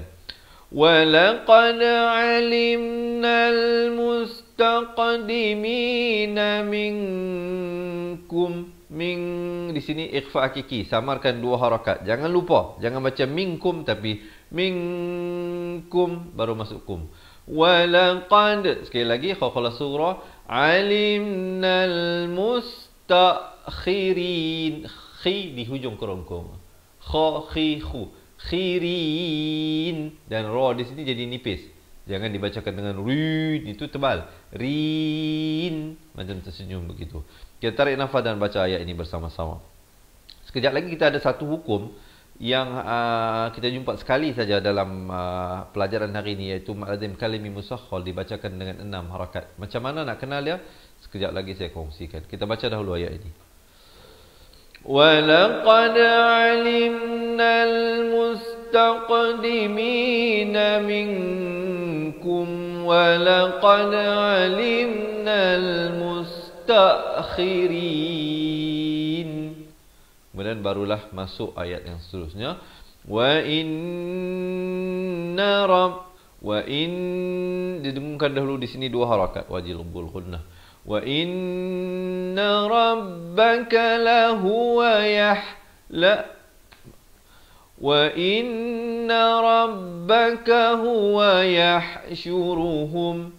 Walaqad alimnal mustaqdimina minkum. Di sini ikhfa hakiki, samarkan dua harakat. Jangan lupa, jangan baca minkum tapi minkum baru masuk kum. Walaqad, sekali lagi khala surah, alimnal mustakhirin. Khi di hujung kerongkong. Kha khi khu. Khirin, dan ra di sini jadi nipis. Jangan dibacakan dengan rin, itu tebal. Rin, macam tersenyum begitu. Kita tarik nafas dan baca ayat ini bersama-sama. Sekejap lagi kita ada satu hukum yang kita jumpa sekali saja dalam pelajaran hari ini, iaitu ma'adzim kalimi musakhkhal, dibacakan dengan 6 harakat. Macam mana nak kenal dia? Sekejap lagi saya kongsikan. Kita baca dahulu ayat ini. وَلَقَدْ عَلِمْنَا الْمُسْتَقْدِمِينَ مِنْكُمْ وَلَقَدْ عَلِمْنَا الْمُسْتَأْخِرِينَ. Kemudian barulah masuk ayat yang seterusnya. Didengungkan dahulu di sini 2 harakat, wajibul gunnah. Wa inna rabbaka lahuwa huwa yahsyuruhum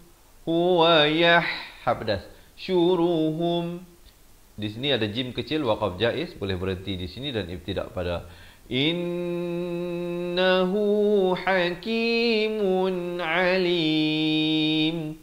habdas syuruhum. Di sini ada jim kecil, waqaf jaiz, boleh berhenti di sini dan ibtidak pada innahu hakimun alim.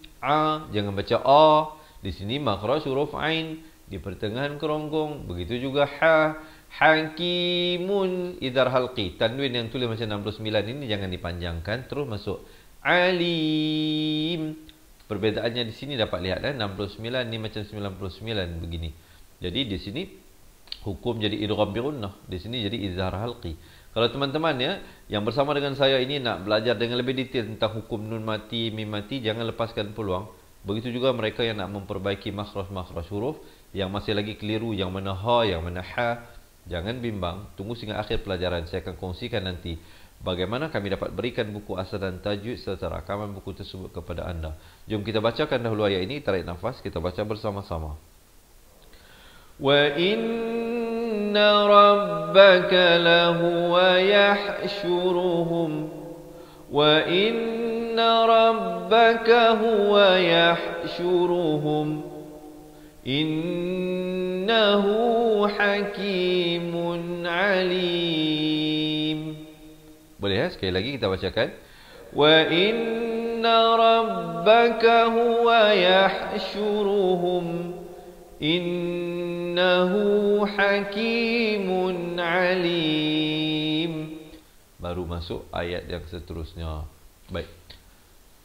Jangan baca a. Di sini makhraj huruf ain di pertengahan kerongkong. Begitu juga ha. Hakimun idhar halqi. Tanwin yang tulis macam 69 ini jangan dipanjangkan, terus masuk alim. Perbezaannya di sini dapat lihat 69 ni macam 99 begini. Jadi di sini hukum jadi idgham bi gunnah, di sini jadi izhar halqi. Kalau teman-teman yang bersama dengan saya ini nak belajar dengan lebih detail tentang hukum nun mati, mim mati, jangan lepaskan peluang. Begitu juga mereka yang nak memperbaiki makhraj-makhraj huruf yang masih lagi keliru, yang mana ha, yang mana ha, jangan bimbang, tunggu sehingga akhir pelajaran. Saya akan kongsikan nanti bagaimana kami dapat berikan buku asal dan tajwid serta rakaman buku tersebut kepada anda. Jom kita bacakan dahulu ayat ini, tarik nafas, kita baca bersama-sama. Wa inna rabbaka lahuwa yahsyuruhum wa inna rabbaka huwa yahsyuruhum innahu hakimun alim. Boleh sekali lagi kita bacakan. Wa inna rabbaka huwa yahsyuruhum innahu hakimun alim. Baru masuk ayat yang seterusnya. Baik.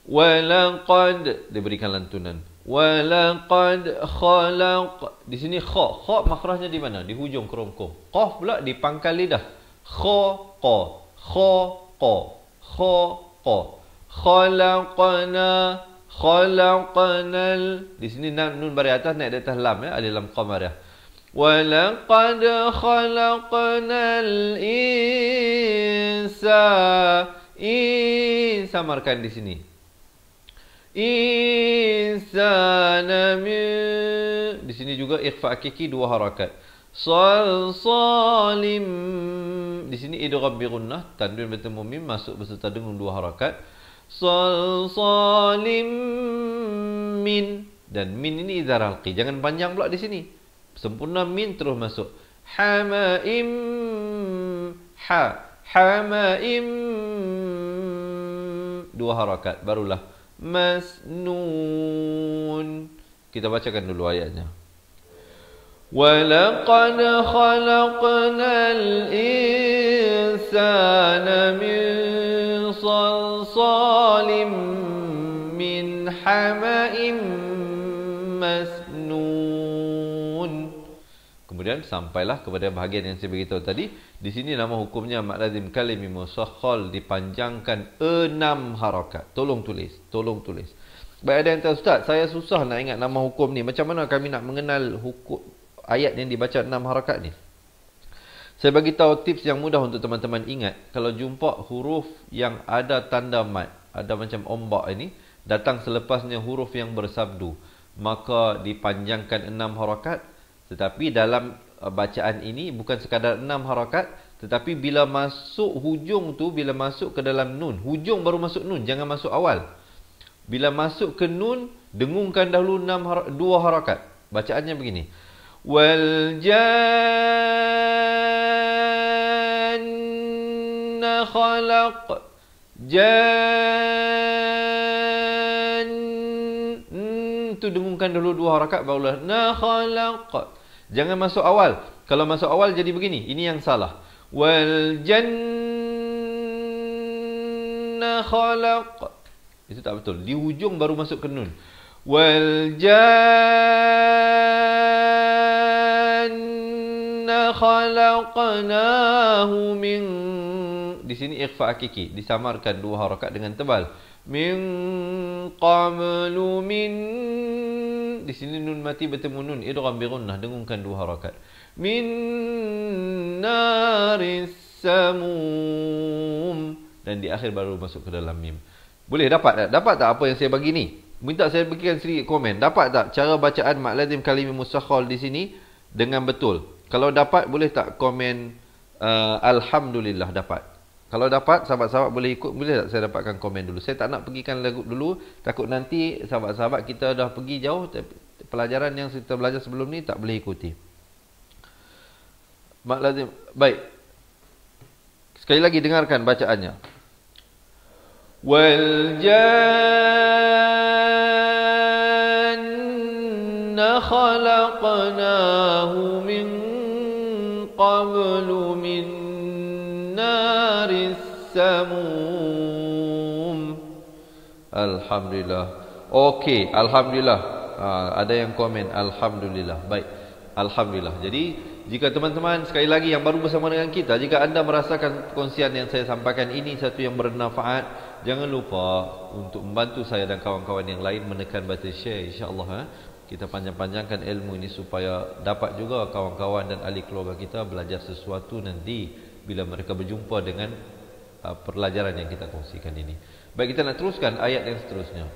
Walaqad, diberikan lantunan. Walaqad khalaq. Di sini kha. Kha makhrajnya di mana? Di hujung kerongkong. Qaf pula di pangkal lidah. Kha qa. Kha qa. Kha qa. Khalaqna. Khalaqnal. Di sini nun bari atas naik di atas lam alif lam qamarah. وَلَقَدْ خَلَقْنَا الْإِنسَانَ. Samarkan di sini. Insana min. Di sini juga ikhfa hakiki 2 harakat. Salsalim. Di sini idgham bi gunnah, tanwin bertemu mim masuk beserta dengan 2 harakat. Salsalim min. Dan min ini izhar halqi. Jangan panjang pula di sini. Sempurna min terus masuk. Hamaim ha. Hamaim 2 harakat. Barulah masnun. Kita bacakan dulu ayatnya. Walaqad khalaqnal insana min salsalim min hamaim Kemudian sampailah kepada bahagian yang saya beritahu tadi. Di sini nama hukumnya mad lazim kalimi musakhkhal dipanjangkan 6 harakat. Tolong tulis. Baik, ada yang tahu, Ustaz, saya susah nak ingat nama hukum ni. Macam mana kami nak mengenal hukum ayat yang dibaca 6 harakat ni? Saya bagi tahu tips yang mudah untuk teman-teman ingat. Kalau jumpa huruf yang ada tanda mad, ada macam ombak ini, datang selepasnya huruf yang bersabdu, maka dipanjangkan 6 harakat. Tetapi dalam bacaan ini bukan sekadar 6 harakat, tetapi bila masuk hujung tu, bila masuk ke dalam nun, hujung baru masuk nun, jangan masuk awal. Bila masuk ke nun, dengungkan dahulu 2 harakat. Bacaannya begini. Wal janna khalaq tu dengungkan dulu 2 harakat, barulah na khalaq. Jangan masuk awal. Kalau masuk awal jadi begini. Ini yang salah. Wal janna khalaq. Itu tak betul. Di hujung baru masuk ke nun. Wal janna khalaqnahu min. Di sini ikhfa hakiki, disamarkan 2 harakat dengan tebal. Min qablu min. Di sini nun mati bertemu nun idgham bi gunnah, dengungkan 2 harakat. Min naris samum. Dan di akhir baru masuk ke dalam mim. Boleh dapat tak? Dapat tak apa yang saya bagi ni? Minta saya bagikan sedikit komen. Dapat tak cara bacaan mad lazim kalimi musakhkhal di sini dengan betul? Kalau dapat, boleh tak komen alhamdulillah dapat? Kalau dapat, sahabat-sahabat boleh ikut. Boleh tak saya dapatkan komen dulu? Saya tak nak pergikan lagu dulu. Takut nanti sahabat-sahabat kita dah pergi jauh, pelajaran yang kita belajar sebelum ni tak boleh ikuti. Mad lazim. Baik. Sekali lagi dengarkan bacaannya. Wal janna khalaqnahu min qablu min naris samum. Alhamdulillah. Okey, alhamdulillah. Ada yang komen alhamdulillah. Baik. Alhamdulillah. Jadi jika teman-teman sekali lagi yang baru bersama dengan kita, jika anda merasakan perkongsian yang saya sampaikan ini satu yang bermanfaat, jangan lupa untuk membantu saya dan kawan-kawan yang lain menekan button share, insya-Allah. Kita panjang-panjangkan ilmu ini supaya dapat juga kawan-kawan dan ahli keluarga kita belajar sesuatu nanti bila mereka berjumpa dengan pelajaran yang kita kongsikan ini. Baik, kita nak teruskan ayat yang seterusnya.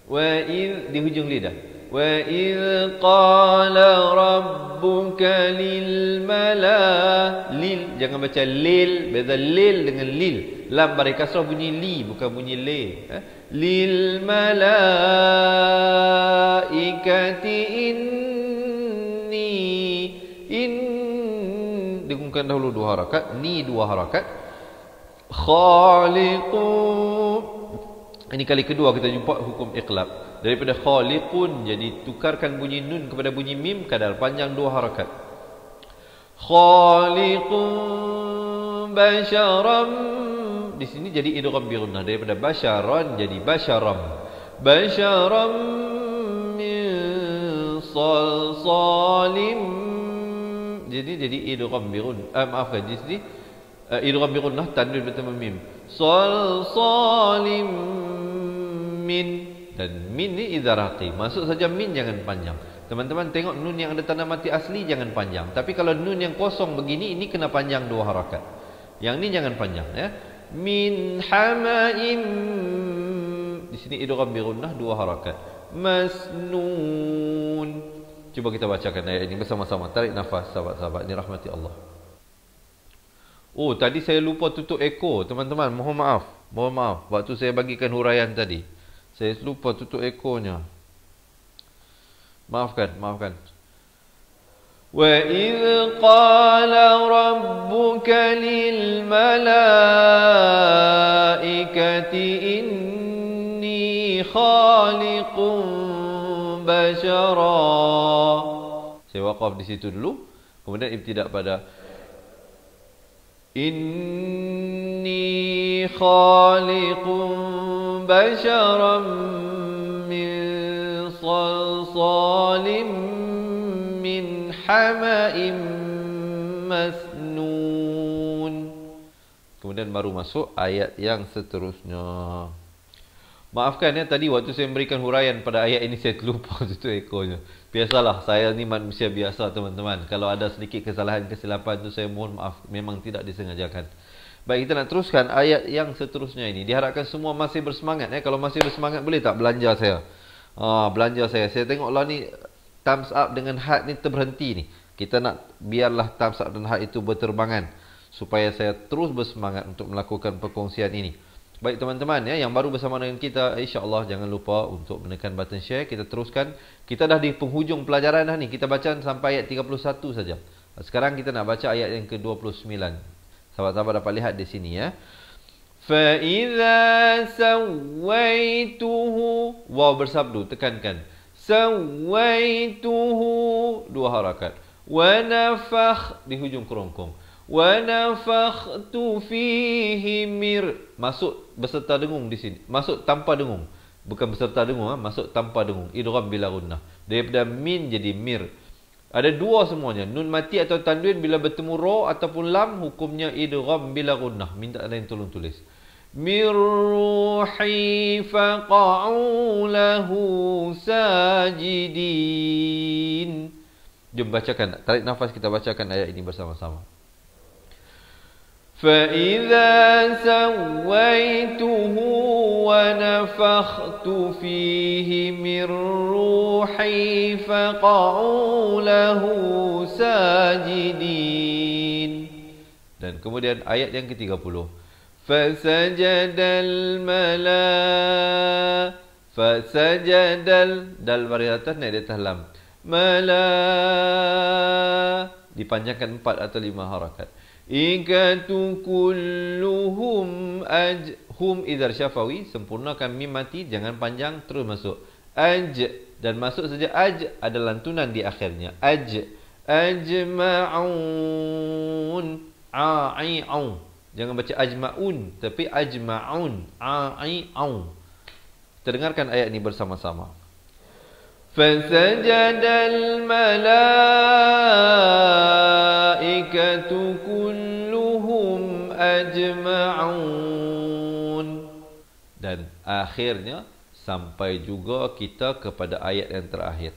Wa il di hujung lidah. Wa il qala rabbuka lil mala lil, jangan baca lil, beza lil dengan lil. Lam bari kasrah bunyi li, bukan bunyi le. Lil malaikati inni dengungkan dahulu 2 harakat, ni 2 harakat. Khaliqu. Ini kali kedua kita jumpa hukum iqlab. Daripada khaliqun, jadi tukarkan bunyi nun kepada bunyi mim, kadar panjang 2 harakat. Khaliqun basharam. Di sini jadi idgham bi gunnah. Daripada basharan jadi basharam. Basharam min salsalim. Jadi idgham bi gunnah. Maafkan, di sini idgham bi gunnah tanwin bertemu mim. Salsalim min. Dan min ni idharaqi. Masuk saja min, jangan panjang. Teman-teman tengok nun yang ada tanda mati asli jangan panjang. Tapi kalau nun yang kosong begini, ini kena panjang 2 harakat. Yang ni jangan panjang, ya. Min hamaim. Di sini idgham bi gunnah 2 harakat. Masnun. Cuba kita bacakan ayat ini bersama-sama. Tarik nafas sahabat-sahabat, ini rahmati Allah. Oh, tadi saya lupa tutup echo, teman-teman. Mohon maaf. Mohon maaf. Waktu saya bagikan huraian tadi, saya lupa tutup ekonya. Maafkan. Wa idh qala rabbuka lil malaikati inni khaliqun bashara. Saya waqaf di situ dulu. Kemudian ibtidak pada inni khaliqun basharam min salsalim min hama'im masnun. Kemudian baru masuk ayat yang seterusnya. Maafkan ya, tadi waktu saya memberikan huraian pada ayat ini saya terlupa tutup ekornya. Biasalah, saya ni manusia biasa teman-teman. Kalau ada sedikit kesalahan, kesilapan tu saya mohon maaf, memang tidak disengajakan. Baik, kita nak teruskan ayat yang seterusnya ini. Diharapkan semua masih bersemangat ya. Kalau masih bersemangat, boleh tak belanja saya? Belanja saya. Saya tengoklah ni thumbs up dengan heart ni terberhenti ni. Kita nak biarlah thumbs up dan heart itu berterbangan supaya saya terus bersemangat untuk melakukan perkongsian ini. Baik teman-teman ya, yang baru bersama dengan kita, insya-Allah jangan lupa untuk menekan button share. Kita teruskan. Kita dah di penghujung pelajaran dah ni. Kita baca sampai ayat 31 saja. Sekarang kita nak baca ayat yang ke-29. Sahabat-sahabat dapat lihat di sini ya. Fa idza sawaituhu, waw bersabdu, tekankan. Sawaituhu, dua harakat. Wa nafakh, di hujung kerongkong. Wa nafakhtu fihi mir, masuk beserta dengung di sini. Masuk tanpa dengung. Bukan beserta dengung, masuk tanpa dengung. Idgham bila gunnah. Daripada min jadi mir. Ada dua semuanya. Nun mati atau tanwin bila bertemu ra ataupun lam, hukumnya idgham bila gunnah. Minta ada yang tolong tulis. Mir ruhi faqa'u lahu sajidin. Jom bacakan. Tarik nafas, kita bacakan ayat ini bersama-sama. فَإِذَا سَوَّيْتُهُ وَنَفَخْتُ فِيهِ مِنْ رُوحِي فَقَعُوا لَهُ سَاجِدِينَ. Dan kemudian ayat yang ke-30. فَسَجَدَ الْمَلَائِكَةُ, فَسَجَدَ dal baris atas naik di atas lam. Dipanjangkan 4 atau 5 harakat. Ikatu kulluhum hum idhar syafawi, sempurnakan mim mati, jangan panjang, terus masuk. Dan masuk saja ada lantunan di akhirnya. Ajma'un, a'i'un. Jangan baca ajma'un, tapi ajma'un, a'i'un. Kita dengarkan ayat ini bersama-sama. Fasajadal malaikatu kulluhum ajma'un. Dan akhirnya sampai juga kita kepada ayat yang terakhir.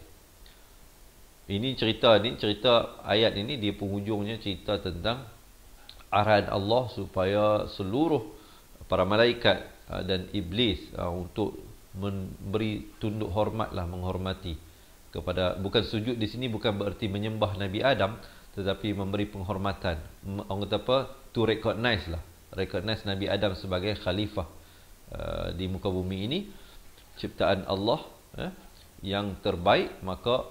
Ini cerita ayat ini di penghujungnya cerita tentang arahan Allah supaya seluruh para malaikat dan iblis untuk memberi tunduk hormatlah, menghormati kepada, bukan sujud di sini bukan bererti menyembah Nabi Adam, tetapi memberi penghormatan. Orang kata apa? To recognize Nabi Adam sebagai khalifah di muka bumi ini, ciptaan Allah yang terbaik. Maka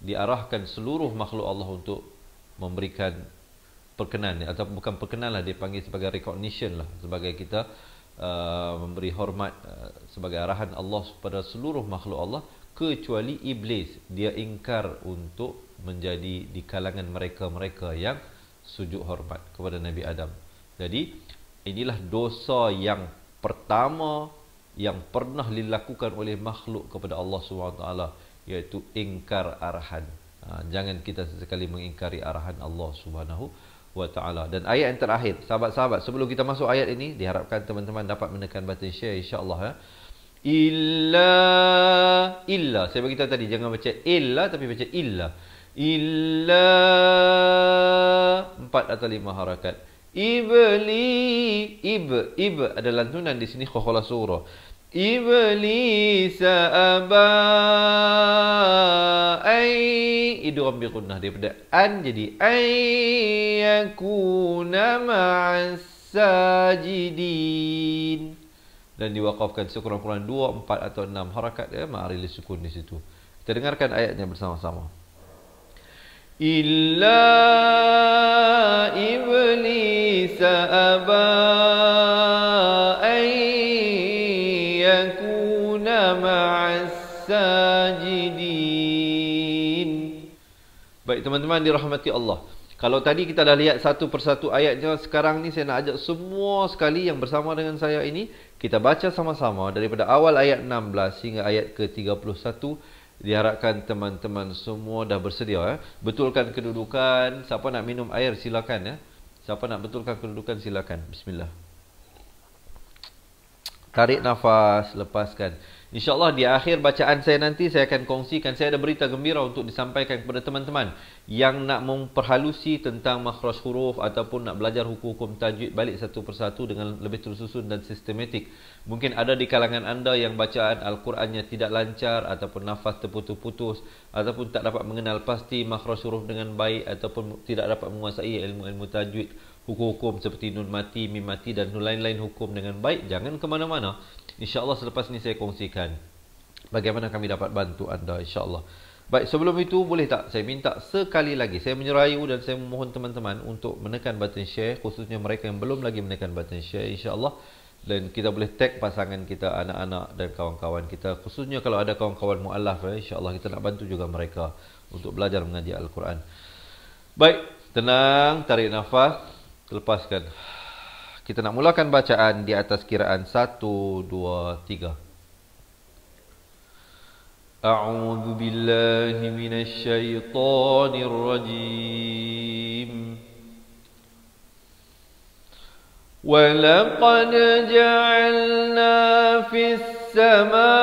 diarahkan seluruh makhluk Allah untuk memberikan perkenan, atau bukan perkenan lah, dia panggil sebagai recognition lah, sebagai kita memberi hormat sebagai arahan Allah kepada seluruh makhluk Allah, kecuali iblis. Dia ingkar untuk menjadi di kalangan mereka-mereka yang sujud hormat kepada Nabi Adam. Jadi inilah dosa yang pertama yang pernah dilakukan oleh makhluk kepada Allah SWT, iaitu ingkar arahan. Jangan kita sesekali mengingkari arahan Allah Subhanahu wa ta'ala. Dan ayat yang terakhir, sahabat-sahabat, sebelum kita masuk ayat ini, diharapkan teman-teman dapat menekan button share, insya-Allah ya. Illa, saya beritahu tadi jangan baca illa, tapi baca illa. Illa 4 atau 5 harakat. Ib ada lantunan di sini, khokholah surah. Iblis aba idgham bi gunnah, daripada an jadi yakuna ma'as sajidin, dan diwaqafkan sekurang-kurang 2, 4 atau 6 harakat ya, ma'aril sukun di situ. Kita dengarkan ayatnya bersama-sama. Illa iblis aba ma'as sajidin. Baik teman-teman dirahmati Allah. Kalau tadi kita dah lihat satu persatu ayatnya, sekarang ni saya nak ajak semua sekali yang bersama dengan saya ini, kita baca sama-sama daripada awal ayat 16 hingga ayat ke-31 Diharapkan teman-teman semua dah bersedia. Betulkan kedudukan. Siapa nak minum air silakan ya. Siapa nak betulkan kedudukan silakan. Bismillah. Tarik nafas, lepaskan. InsyaAllah di akhir bacaan saya nanti saya akan kongsikan. Saya ada berita gembira untuk disampaikan kepada teman-teman yang nak memperhalusi tentang makhraj huruf ataupun nak belajar hukum-hukum tajwid balik satu persatu dengan lebih tersusun dan sistematik. Mungkin ada di kalangan anda yang bacaan Al-Qurannya tidak lancar ataupun nafas terputus-putus ataupun tak dapat mengenal pasti makhraj huruf dengan baik ataupun tidak dapat menguasai ilmu-ilmu tajwid, hukum-hukum seperti nun mati, mim mati dan lain-lain hukum dengan baik. Jangan ke mana-mana. InsyaAllah selepas ini saya kongsikan bagaimana kami dapat bantu anda, insyaAllah. Baik, sebelum itu boleh tak saya minta sekali lagi, saya menyerayu dan saya memohon teman-teman untuk menekan button share, khususnya mereka yang belum lagi menekan button share, insyaAllah. Dan kita boleh tag pasangan kita, anak-anak dan kawan-kawan kita, khususnya kalau ada kawan-kawan mu'alaf, insyaAllah kita nak bantu juga mereka untuk belajar mengaji Al-Quran. Baik, tenang, tarik nafas, lepaskan. Kita nak mulakan bacaan di atas kiraan 1, 2, 3. A'udzu billahi minasy syaithanir rajim. Wa laqad ja'alna fis samaa'i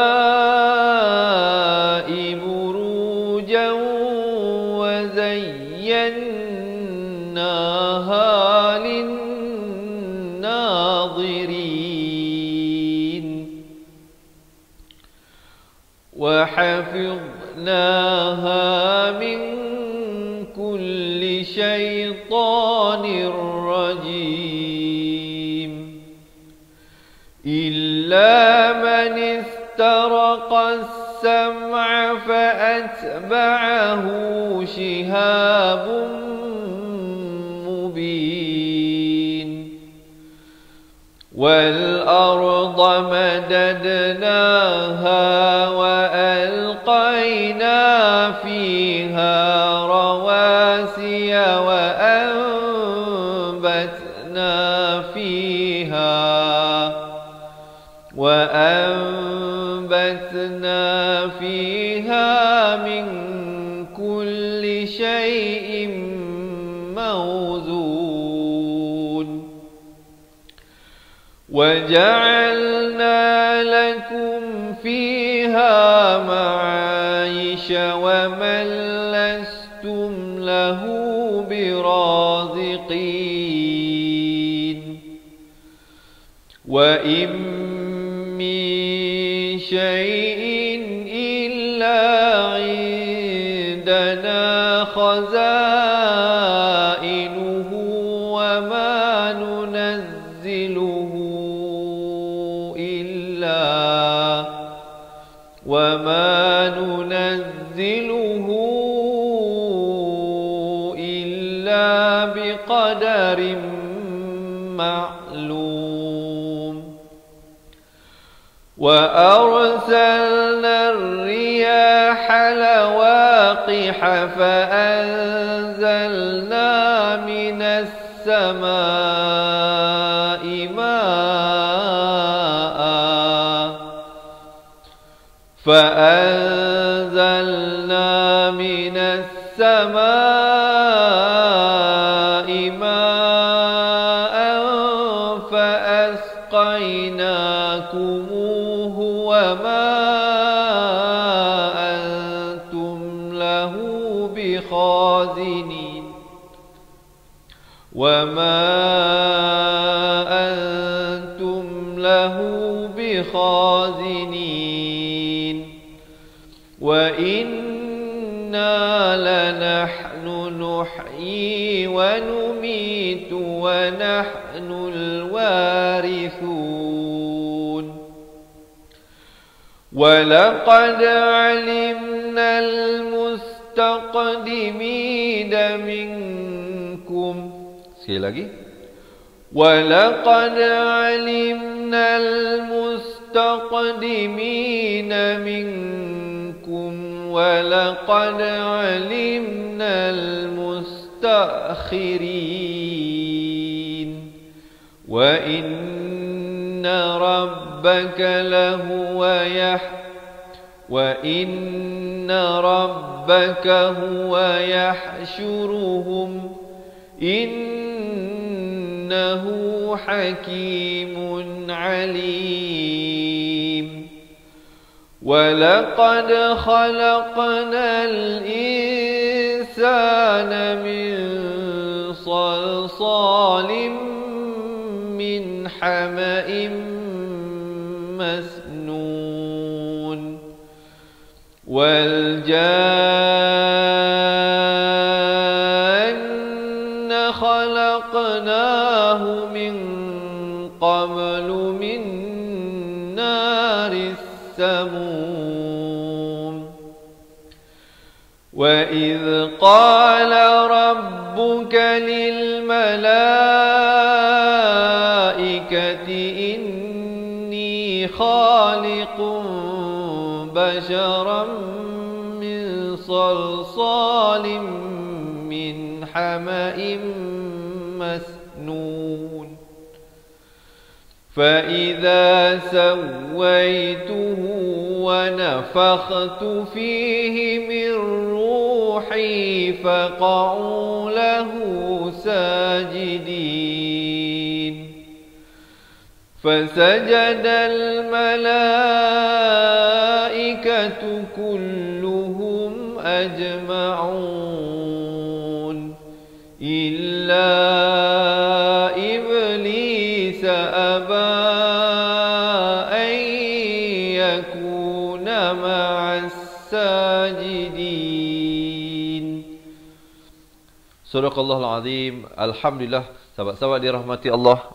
burujan wa zayyanaha lin وحفظناها من كل شيطان رجيم إلا من استرق السمع فأتبعه شهاب مبين والأرض مددناها وألقينا فيها رواسي وأنبتنا فيها من كل شيء موزون وجعلنا لكم فيها معايش ومن لستم له برازقين وإن من شيء إلا عندنا خزائنه وما ننزله إلا بقدر معلوم وأرسلنا الرياح لواقح فأنزلنا من السماء ماء فأسقيناكموه وما أنتم له بخازنين وإنا لنحن نحيي ونميت ونحن الوارثون ولقد علمنا المستقدمين منكم ولقد علمنا المستقدمين منكم ولقد علمنا المستأخرين وإن ربك وإن ربك هو يحشرهم إنه حكيم عليم ولقد خلقنا الإنسان من صلصال من حمأ مسنون والجان خلقناه من قبل من نار السموم وإذ قال ربك للملائكة إني خالق بشرا من صلصال من حمأ مسنون فإذا سويته ونفخت فيه من روحي فقعوا له ساجدين فسجد الملائكة كلهم أجمعون إلا إبليس أبى أن يكون مع الساجدين. Surahul Azim. Alhamdulillah, sahabat-sahabat dirahmati Allah.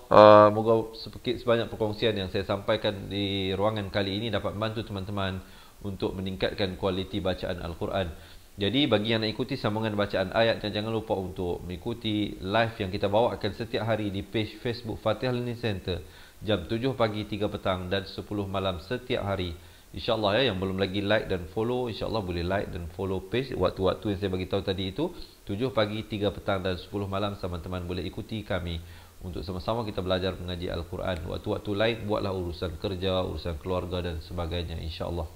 Moga sedikit sebanyak perkongsian yang saya sampaikan di ruangan kali ini dapat membantu teman-teman untuk meningkatkan kualiti bacaan Al-Quran. Jadi bagi yang nak ikuti sambungan bacaan ayat, jangan lupa untuk mengikuti live yang kita bawakan setiap hari di page Facebook Fatihah Learning Center jam 7 pagi, 3 petang dan 10 malam setiap hari. InsyaAllah ya, yang belum lagi like dan follow, insyaAllah boleh like dan follow page waktu-waktu yang saya bagi tahu tadi itu. 7 pagi, 3 petang dan 10 malam teman-teman boleh ikuti kami untuk sama-sama kita belajar mengaji Al-Quran. Waktu-waktu lain buatlah urusan kerja, urusan keluarga dan sebagainya, insyaAllah.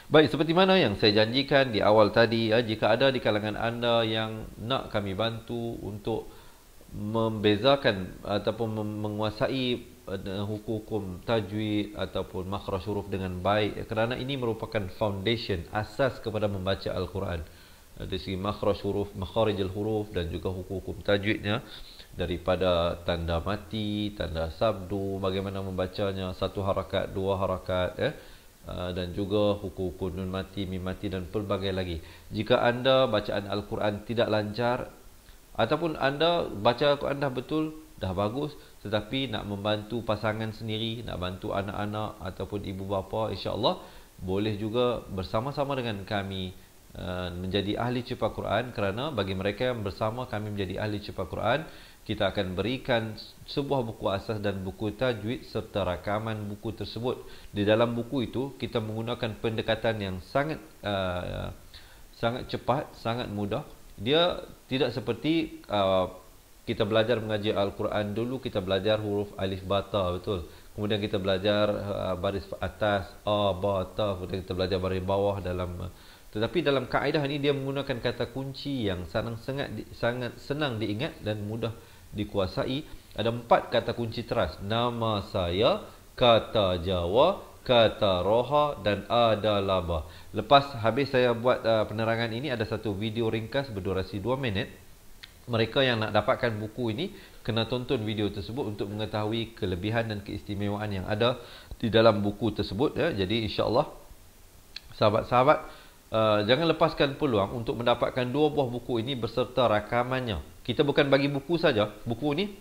Baik, seperti mana yang saya janjikan di awal tadi, jika ada di kalangan anda yang nak kami bantu untuk membezakan ataupun menguasai hukum tajwid ataupun makhraj huruf dengan baik, kerana ini merupakan foundation, asas kepada membaca Al-Quran. Dari segi makhraj huruf, makharijul huruf dan juga hukum-hukum tajwidnya, daripada tanda mati, tanda sabdu, bagaimana membacanya, 1 harakat, 2 harakat, dan juga hukum-hukum nun mati, mim mati dan pelbagai lagi. Jika anda bacaan Al-Quran tidak lancar ataupun anda baca Al-Quran dah betul, dah bagus, tetapi nak membantu pasangan sendiri, nak bantu anak-anak ataupun ibu bapa, insya-Allah boleh juga bersama-sama dengan kami menjadi ahli cipta Quran. Kerana bagi mereka yang bersama kami menjadi ahli cipta Quran, kita akan berikan sebuah buku asas dan buku tajwid serta rakaman buku tersebut. Di dalam buku itu kita menggunakan pendekatan yang sangat cepat, sangat mudah. Dia tidak seperti kita belajar mengaji Al-Quran dulu, kita belajar huruf alif ba ta, betul. Kemudian kita belajar baris atas a ba ta, kemudian kita belajar baris bawah dalam. Tetapi dalam kaedah ini dia menggunakan kata kunci yang sangat senang diingat dan mudah dikuasai. Ada 4 kata kunci teras: nama saya, kata Jawa, kata roha dan adalaba. Lepas habis saya buat penerangan ini, ada satu video ringkas berdurasi 2 minit. Mereka yang nak dapatkan buku ini kena tonton video tersebut untuk mengetahui kelebihan dan keistimewaan yang ada di dalam buku tersebut ya. Jadi insya-Allah sahabat-sahabat, jangan lepaskan peluang untuk mendapatkan 2 buah buku ini beserta rakamannya. Kita bukan bagi buku saja, buku ini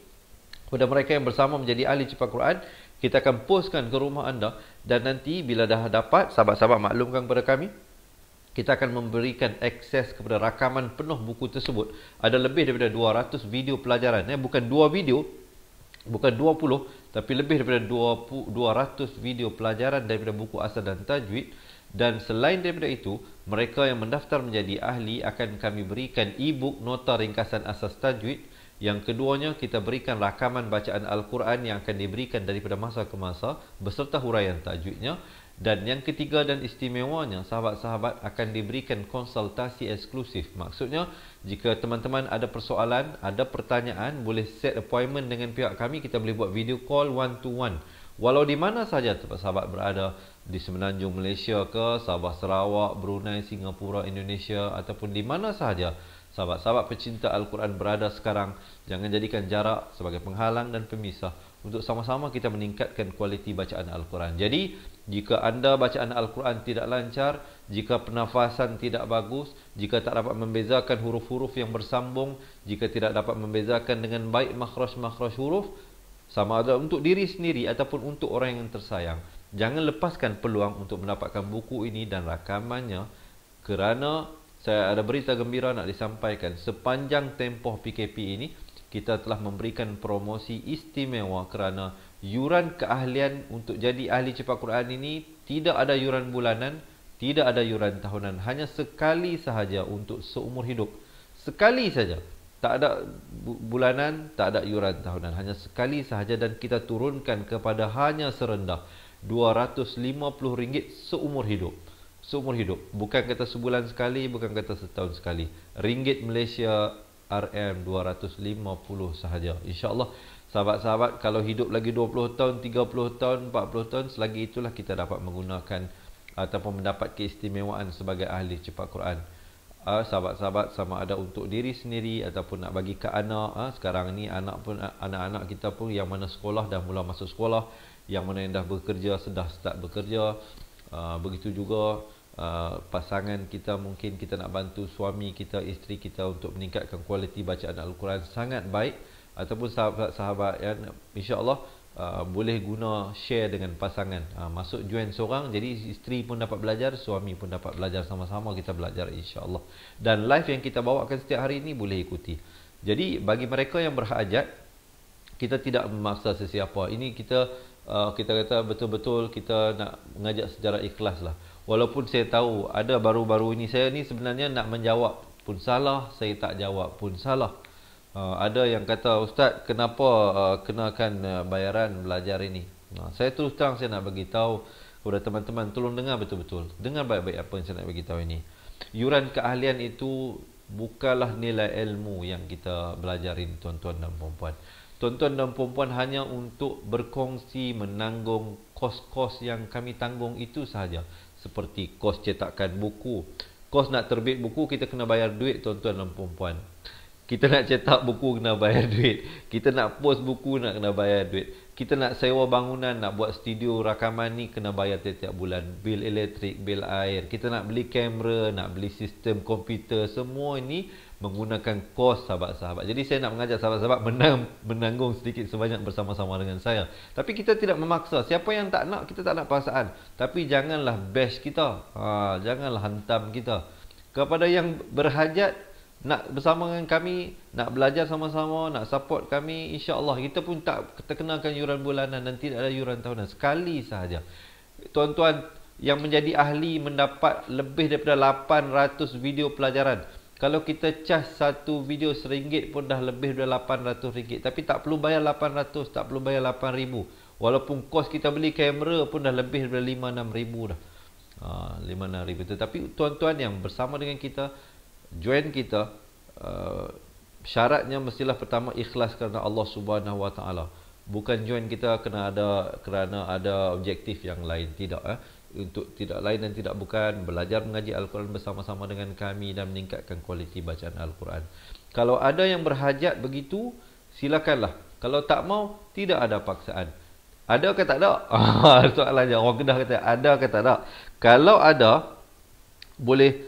kepada mereka yang bersama menjadi ahli cipta Quran, kita akan postkan ke rumah anda, dan nanti bila dah dapat, sahabat-sahabat maklumkan kepada kami, kita akan memberikan akses kepada rakaman penuh buku tersebut. Ada lebih daripada 200 video pelajaran, bukan 2 video, bukan 20, tapi lebih daripada 200 video pelajaran daripada buku asal dan tajwid. Dan selain daripada itu, mereka yang mendaftar menjadi ahli akan kami berikan e-book nota ringkasan asas tajwid. Yang keduanya, kita berikan rakaman bacaan Al-Quran yang akan diberikan daripada masa ke masa beserta huraian tajwidnya. Dan yang ketiga dan istimewanya, sahabat-sahabat akan diberikan konsultasi eksklusif. Maksudnya, jika teman-teman ada persoalan, ada pertanyaan, boleh set appointment dengan pihak kami. Kita boleh buat video call one to one. Walau di mana saja sahabat berada, di semenanjung Malaysia ke, Sabah, Sarawak, Brunei, Singapura, Indonesia, ataupun di mana sahaja sahabat-sahabat pecinta Al-Quran berada sekarang, jangan jadikan jarak sebagai penghalang dan pemisah untuk sama-sama kita meningkatkan kualiti bacaan Al-Quran. Jadi, jika anda bacaan Al-Quran tidak lancar, jika pernafasan tidak bagus, jika tak dapat membezakan huruf-huruf yang bersambung, jika tidak dapat membezakan dengan baik makhraj-makhraj huruf, sama ada untuk diri sendiri ataupun untuk orang yang tersayang, jangan lepaskan peluang untuk mendapatkan buku ini dan rakamannya, kerana saya ada berita gembira nak disampaikan. Sepanjang tempoh PKP ini, kita telah memberikan promosi istimewa kerana yuran keahlian untuk jadi ahli cepat Quran ini tidak ada yuran bulanan, tidak ada yuran tahunan, hanya sekali sahaja untuk seumur hidup. Sekali saja. Tak ada bulanan, tak ada yuran tahunan, hanya sekali sahaja, dan kita turunkan kepada hanya serendah RM250 seumur hidup. Seumur hidup. Bukan kata sebulan sekali, bukan kata setahun sekali. Ringgit Malaysia RM250 sahaja. InsyaAllah, sahabat-sahabat, kalau hidup lagi 20 tahun, 30 tahun, 40 tahun, selagi itulah kita dapat menggunakan ataupun mendapat keistimewaan sebagai ahli cepat Quran. Sahabat-sahabat, sama ada untuk diri sendiri ataupun nak bagi ke anak. Sekarang ni anak-anak kita pun yang mana sekolah dah mula masuk sekolah, yang mana yang dah bekerja sudah start bekerja. Begitu juga pasangan kita, mungkin kita nak bantu suami kita, isteri kita untuk meningkatkan kualiti bacaan Al-Quran sangat baik. Ataupun sahabat-sahabat yang insya-Allah boleh guna share dengan pasangan, masuk join seorang, jadi isteri pun dapat belajar, suami pun dapat belajar, sama-sama kita belajar insya-Allah. Dan live yang kita bawakan setiap hari ini boleh ikuti. Jadi bagi mereka yang berhajat, kita tidak memaksa sesiapa. Ini kita kata betul-betul kita nak mengajak secara ikhlas lah. Walaupun saya tahu ada baru-baru ini, saya ni sebenarnya nak menjawab pun salah, saya tak jawab pun salah. Ada yang kata, Ustaz, kenapa kenakan bayaran belajar ini? Saya terus terang, saya nak bagi tahu kepada teman-teman, tolong dengar betul-betul. Dengar baik-baik apa yang saya nak bagi tahu ini. Yuran keahlian itu bukanlah nilai ilmu yang kita belajarin, tuan-tuan dan puan-puan. Tuan-tuan dan puan-puan hanya untuk berkongsi menanggung kos-kos yang kami tanggung itu sahaja. Seperti kos cetakan buku. Kos nak terbit buku, kita kena bayar duit, tuan-tuan dan puan-puan. Kita nak cetak buku, kena bayar duit. Kita nak post buku, nak kena bayar duit. Kita nak sewa bangunan, nak buat studio rakaman ni, kena bayar tiap-tiap bulan. Bil elektrik, bil air. Kita nak beli kamera, nak beli sistem komputer. Semua ini menggunakan kos, sahabat-sahabat. Jadi saya nak mengajak sahabat-sahabat menanggung sedikit sebanyak bersama-sama dengan saya. Tapi kita tidak memaksa. Siapa yang tak nak, kita tak nak paksaan. Tapi janganlah bash kita. Janganlah hantam kita. Kepada yang berhajat, nak bersama dengan kami, nak belajar sama-sama, nak support kami, insya-Allah kita pun tak terkenakan yuran bulanan dan tidak ada yuran tahunan, sekali sahaja. Tuan-tuan yang menjadi ahli mendapat lebih daripada 800 video pelajaran. Kalau kita cas satu video RM1 pun dah lebih daripada RM800. Tapi tak perlu bayar 800, tak perlu bayar 8,000. Walaupun kos kita beli kamera pun dah lebih daripada 5-6 ribu dah. 5-6 ribu. Tetapi tuan-tuan yang bersama dengan kita, join kita, syaratnya mestilah pertama ikhlas kerana Allah Subhanahu Wa Taala. Bukan join kita kerana ada objektif yang lain, tidak. Untuk tidak lain dan tidak bukan, belajar mengaji Al-Quran bersama-sama dengan kami dan meningkatkan kualiti bacaan Al-Quran. Kalau ada yang berhajat begitu, silakanlah. Kalau tak mau, tidak ada paksaan. Ada ke tak ada? Soalannya orang Kedah kata ada ke tak ada. Kalau ada, boleh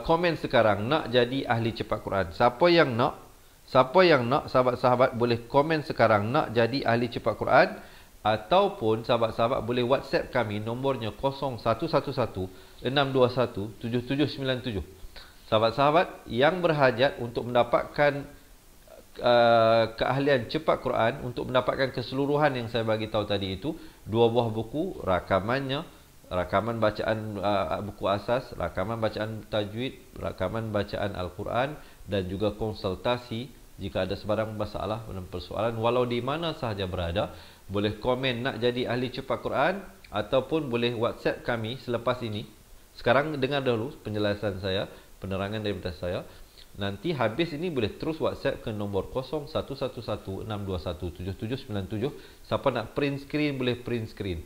komen sekarang, nak jadi ahli cepat Quran. Siapa yang nak, sahabat-sahabat boleh komen sekarang nak jadi ahli cepat Quran. Ataupun sahabat-sahabat boleh WhatsApp kami, nombornya 0111-621-7797. Sahabat-sahabat yang berhajat untuk mendapatkan keahlian cepat Quran, untuk mendapatkan keseluruhan yang saya bagi tahu tadi itu, 2 buah buku, rakamannya, rakaman bacaan buku asas, rakaman bacaan tajwid, rakaman bacaan Al-Quran, dan juga konsultasi jika ada sebarang masalah dan persoalan walau di mana sahaja berada. Boleh komen nak jadi ahli cepat Quran, ataupun boleh WhatsApp kami selepas ini. Sekarang dengar dahulu penjelasan saya, penerangan daripada saya. Nanti habis ini boleh terus WhatsApp ke nombor 0111621797. Siapa nak print screen boleh print screen.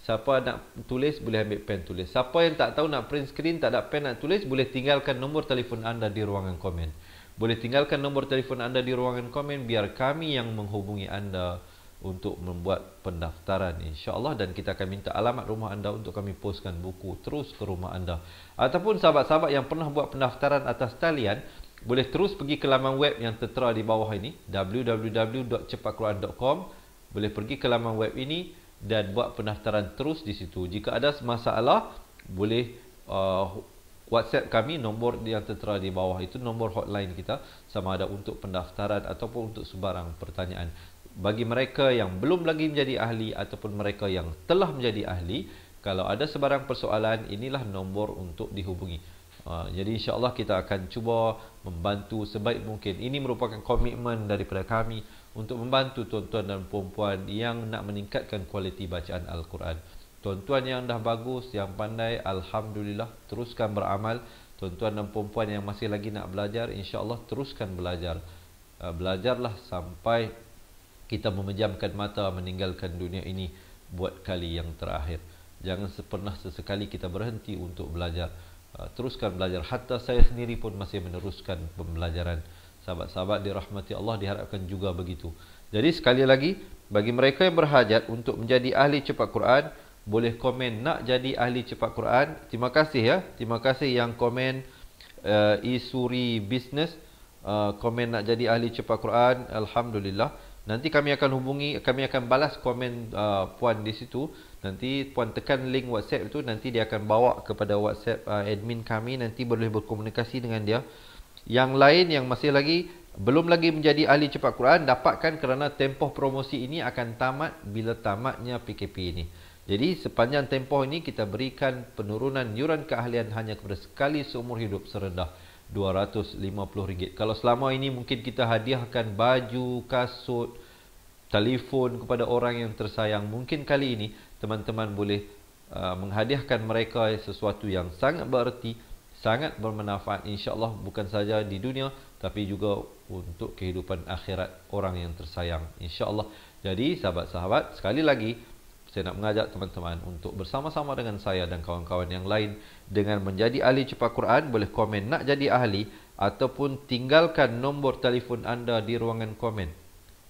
Siapa nak tulis boleh ambil pen tulis. Siapa yang tak tahu nak print screen, tak ada pen nak tulis, boleh tinggalkan nombor telefon anda di ruangan komen. Boleh tinggalkan nombor telefon anda di ruangan komen biar kami yang menghubungi anda untuk membuat pendaftaran, insya-Allah, dan kita akan minta alamat rumah anda untuk kami postkan buku terus ke rumah anda. Ataupun sahabat-sahabat yang pernah buat pendaftaran atas talian, boleh terus pergi ke laman web yang tertera di bawah ini, www.cepatquran.com. Boleh pergi ke laman web ini dan buat pendaftaran terus di situ. Jika ada masalah, boleh WhatsApp kami, nombor yang tertera di bawah itu nombor hotline kita, sama ada untuk pendaftaran ataupun untuk sebarang pertanyaan. Bagi mereka yang belum lagi menjadi ahli ataupun mereka yang telah menjadi ahli, kalau ada sebarang persoalan, inilah nombor untuk dihubungi. Jadi insya-Allah kita akan cuba membantu sebaik mungkin. Ini merupakan komitmen daripada kami untuk membantu tuan-tuan dan puan-puan yang nak meningkatkan kualiti bacaan Al-Quran. Tuan-tuan yang dah bagus, yang pandai, alhamdulillah, teruskan beramal. Tuan-tuan dan puan-puan yang masih lagi nak belajar, insya-Allah teruskan belajar. Belajarlah sampai kita memejamkan mata meninggalkan dunia ini buat kali yang terakhir. Jangan pernah sesekali kita berhenti untuk belajar. Teruskan belajar. Hatta saya sendiri pun masih meneruskan pembelajaran. Sahabat-sahabat dirahmati Allah, diharapkan juga begitu. Jadi sekali lagi, bagi mereka yang berhajat untuk menjadi ahli cepat Quran, boleh komen nak jadi ahli cepat Quran. Terima kasih ya. Terima kasih yang komen Isuri Business, komen nak jadi ahli cepat Quran. Alhamdulillah. Nanti kami akan hubungi, kami akan balas komen puan di situ. Nanti puan tekan link WhatsApp itu, nanti dia akan bawa kepada WhatsApp admin kami, nanti boleh berkomunikasi dengan dia. Yang lain yang masih lagi belum lagi menjadi ahli cepat Quran, dapatkan kerana tempoh promosi ini akan tamat bila tamatnya PKP ini. Jadi sepanjang tempoh ini kita berikan penurunan yuran keahlian hanya kepada sekali seumur hidup serendah RM250. Kalau selama ini mungkin kita hadiahkan baju, kasut, telefon kepada orang yang tersayang, mungkin kali ini teman-teman boleh menghadiahkan mereka sesuatu yang sangat bererti, sangat bermanfaat, insya-Allah, bukan saja di dunia tapi juga untuk kehidupan akhirat orang yang tersayang, insya-Allah. Jadi sahabat-sahabat, sekali lagi saya nak mengajak teman-teman untuk bersama-sama dengan saya dan kawan-kawan yang lain dengan menjadi ahli cepat Quran. Boleh komen nak jadi ahli ataupun tinggalkan nombor telefon anda di ruangan komen.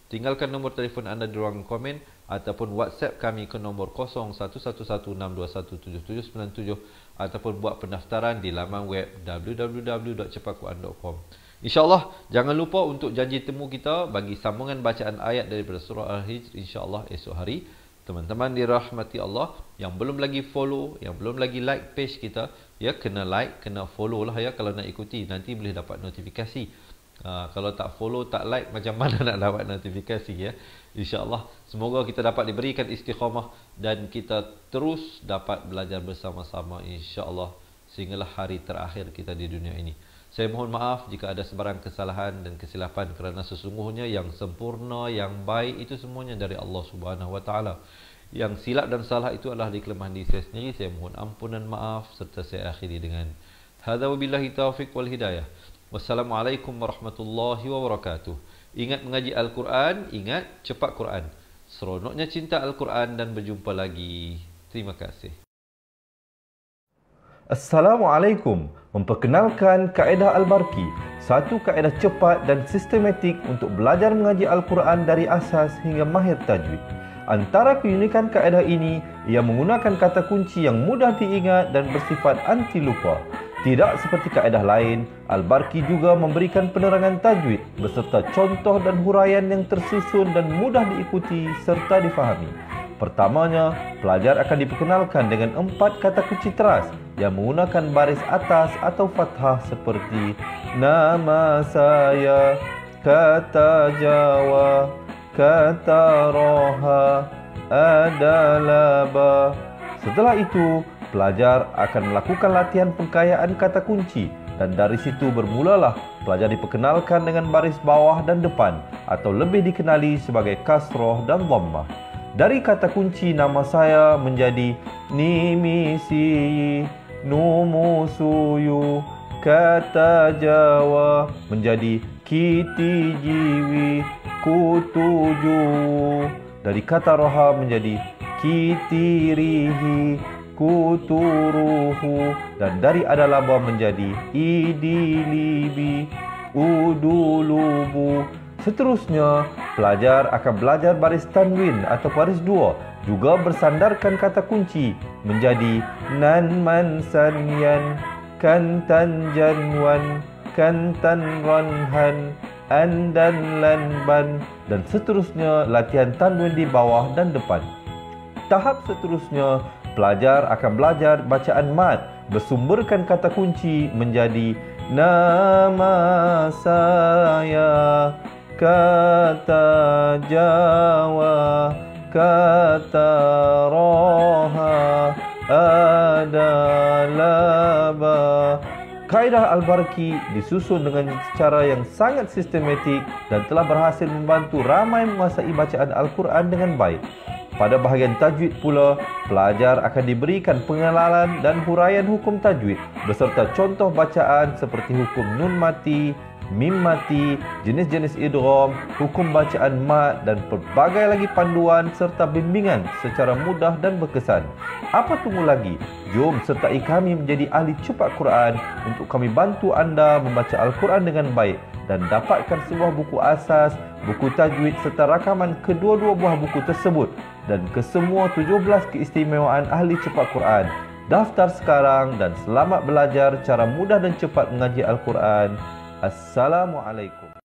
Tinggalkan nombor telefon anda di ruangan komen ataupun WhatsApp kami ke nombor 0111621797 ataupun buat pendaftaran di laman web www.cepatquran.com. InsyaAllah, jangan lupa untuk janji temu kita bagi sambungan bacaan ayat daripada surah Al-Hijr, insyaAllah esok hari. Teman-teman dirahmati Allah, yang belum lagi follow, yang belum lagi like page kita, ya kena like, kena follow lah ya kalau nak ikuti, nanti boleh dapat notifikasi. Kalau tak follow, tak like, macam mana nak dapat notifikasi ya. InsyaAllah, semoga kita dapat diberikan istiqamah dan kita terus dapat belajar bersama-sama, insyaAllah, sehinggalah hari terakhir kita di dunia ini. Saya mohon maaf jika ada sebarang kesalahan dan kesilapan, kerana sesungguhnya yang sempurna, yang baik itu semuanya dari Allah Subhanahu Wa Taala. Yang silap dan salah itu adalah di kelemahan diri saya sendiri. Saya mohon ampunan maaf serta saya akhiri dengan hadza wabillahi taufiq wal hidayah. Wassalamualaikum warahmatullahi wabarakatuh. Ingat mengaji Al-Quran, ingat cepat Quran. Seronoknya cinta Al-Quran dan berjumpa lagi. Terima kasih. Assalamualaikum. Memperkenalkan kaedah Al-Barqi, satu kaedah cepat dan sistematik untuk belajar mengaji Al-Quran dari asas hingga mahir tajwid. Antara keunikan kaedah ini, ia menggunakan kata kunci yang mudah diingat dan bersifat anti lupa. Tidak seperti kaedah lain, Al-Barqi juga memberikan penerangan tajwid beserta contoh dan huraian yang tersusun dan mudah diikuti serta difahami. Pertamanya, pelajar akan diperkenalkan dengan 4 kata kunci teras yang menggunakan baris atas atau fathah seperti nama saya, kata Jawa, kata Roha, adalah ba. Setelah itu, pelajar akan melakukan latihan pengkayaan kata kunci dan dari situ bermulalah pelajar diperkenalkan dengan baris bawah dan depan atau lebih dikenali sebagai kasroh dan dhammah. Dari kata kunci nama saya menjadi Nimisi, Numusuyu. Kata Jawa menjadi Kiti Jiwi, Kutuju. Dari kata roha menjadi Kitirihi, Kuturuhu. Dan dari adalaba menjadi Idilibi, Udulubu. Seterusnya, pelajar akan belajar baris tanwin atau baris dua, juga bersandarkan kata kunci menjadi Nan Man San Yan, Kantan Janwan, Kantan Ranhan, Andan Lanban. Dan seterusnya, latihan tanwin di bawah dan depan. Tahap seterusnya, pelajar akan belajar bacaan mad, bersumberkan kata kunci menjadi nama saya, kata Jawa, kata roha, adalaba. Kaedah Al-Barki disusun dengan cara yang sangat sistematik dan telah berhasil membantu ramai menguasai bacaan Al-Quran dengan baik. Pada bahagian tajwid pula, pelajar akan diberikan pengenalan dan huraian hukum tajwid beserta contoh bacaan seperti hukum nun mati, mim mati, jenis-jenis idgham, hukum bacaan mad dan pelbagai lagi panduan serta bimbingan secara mudah dan berkesan. Apa tunggu lagi? Jom sertai kami menjadi ahli cepat Quran untuk kami bantu anda membaca Al-Quran dengan baik dan dapatkan sebuah buku asas, buku tajwid serta rakaman kedua-dua buah buku tersebut dan kesemua 17 keistimewaan ahli cepat Quran. Daftar sekarang dan selamat belajar cara mudah dan cepat mengaji Al-Quran. Assalamualaikum.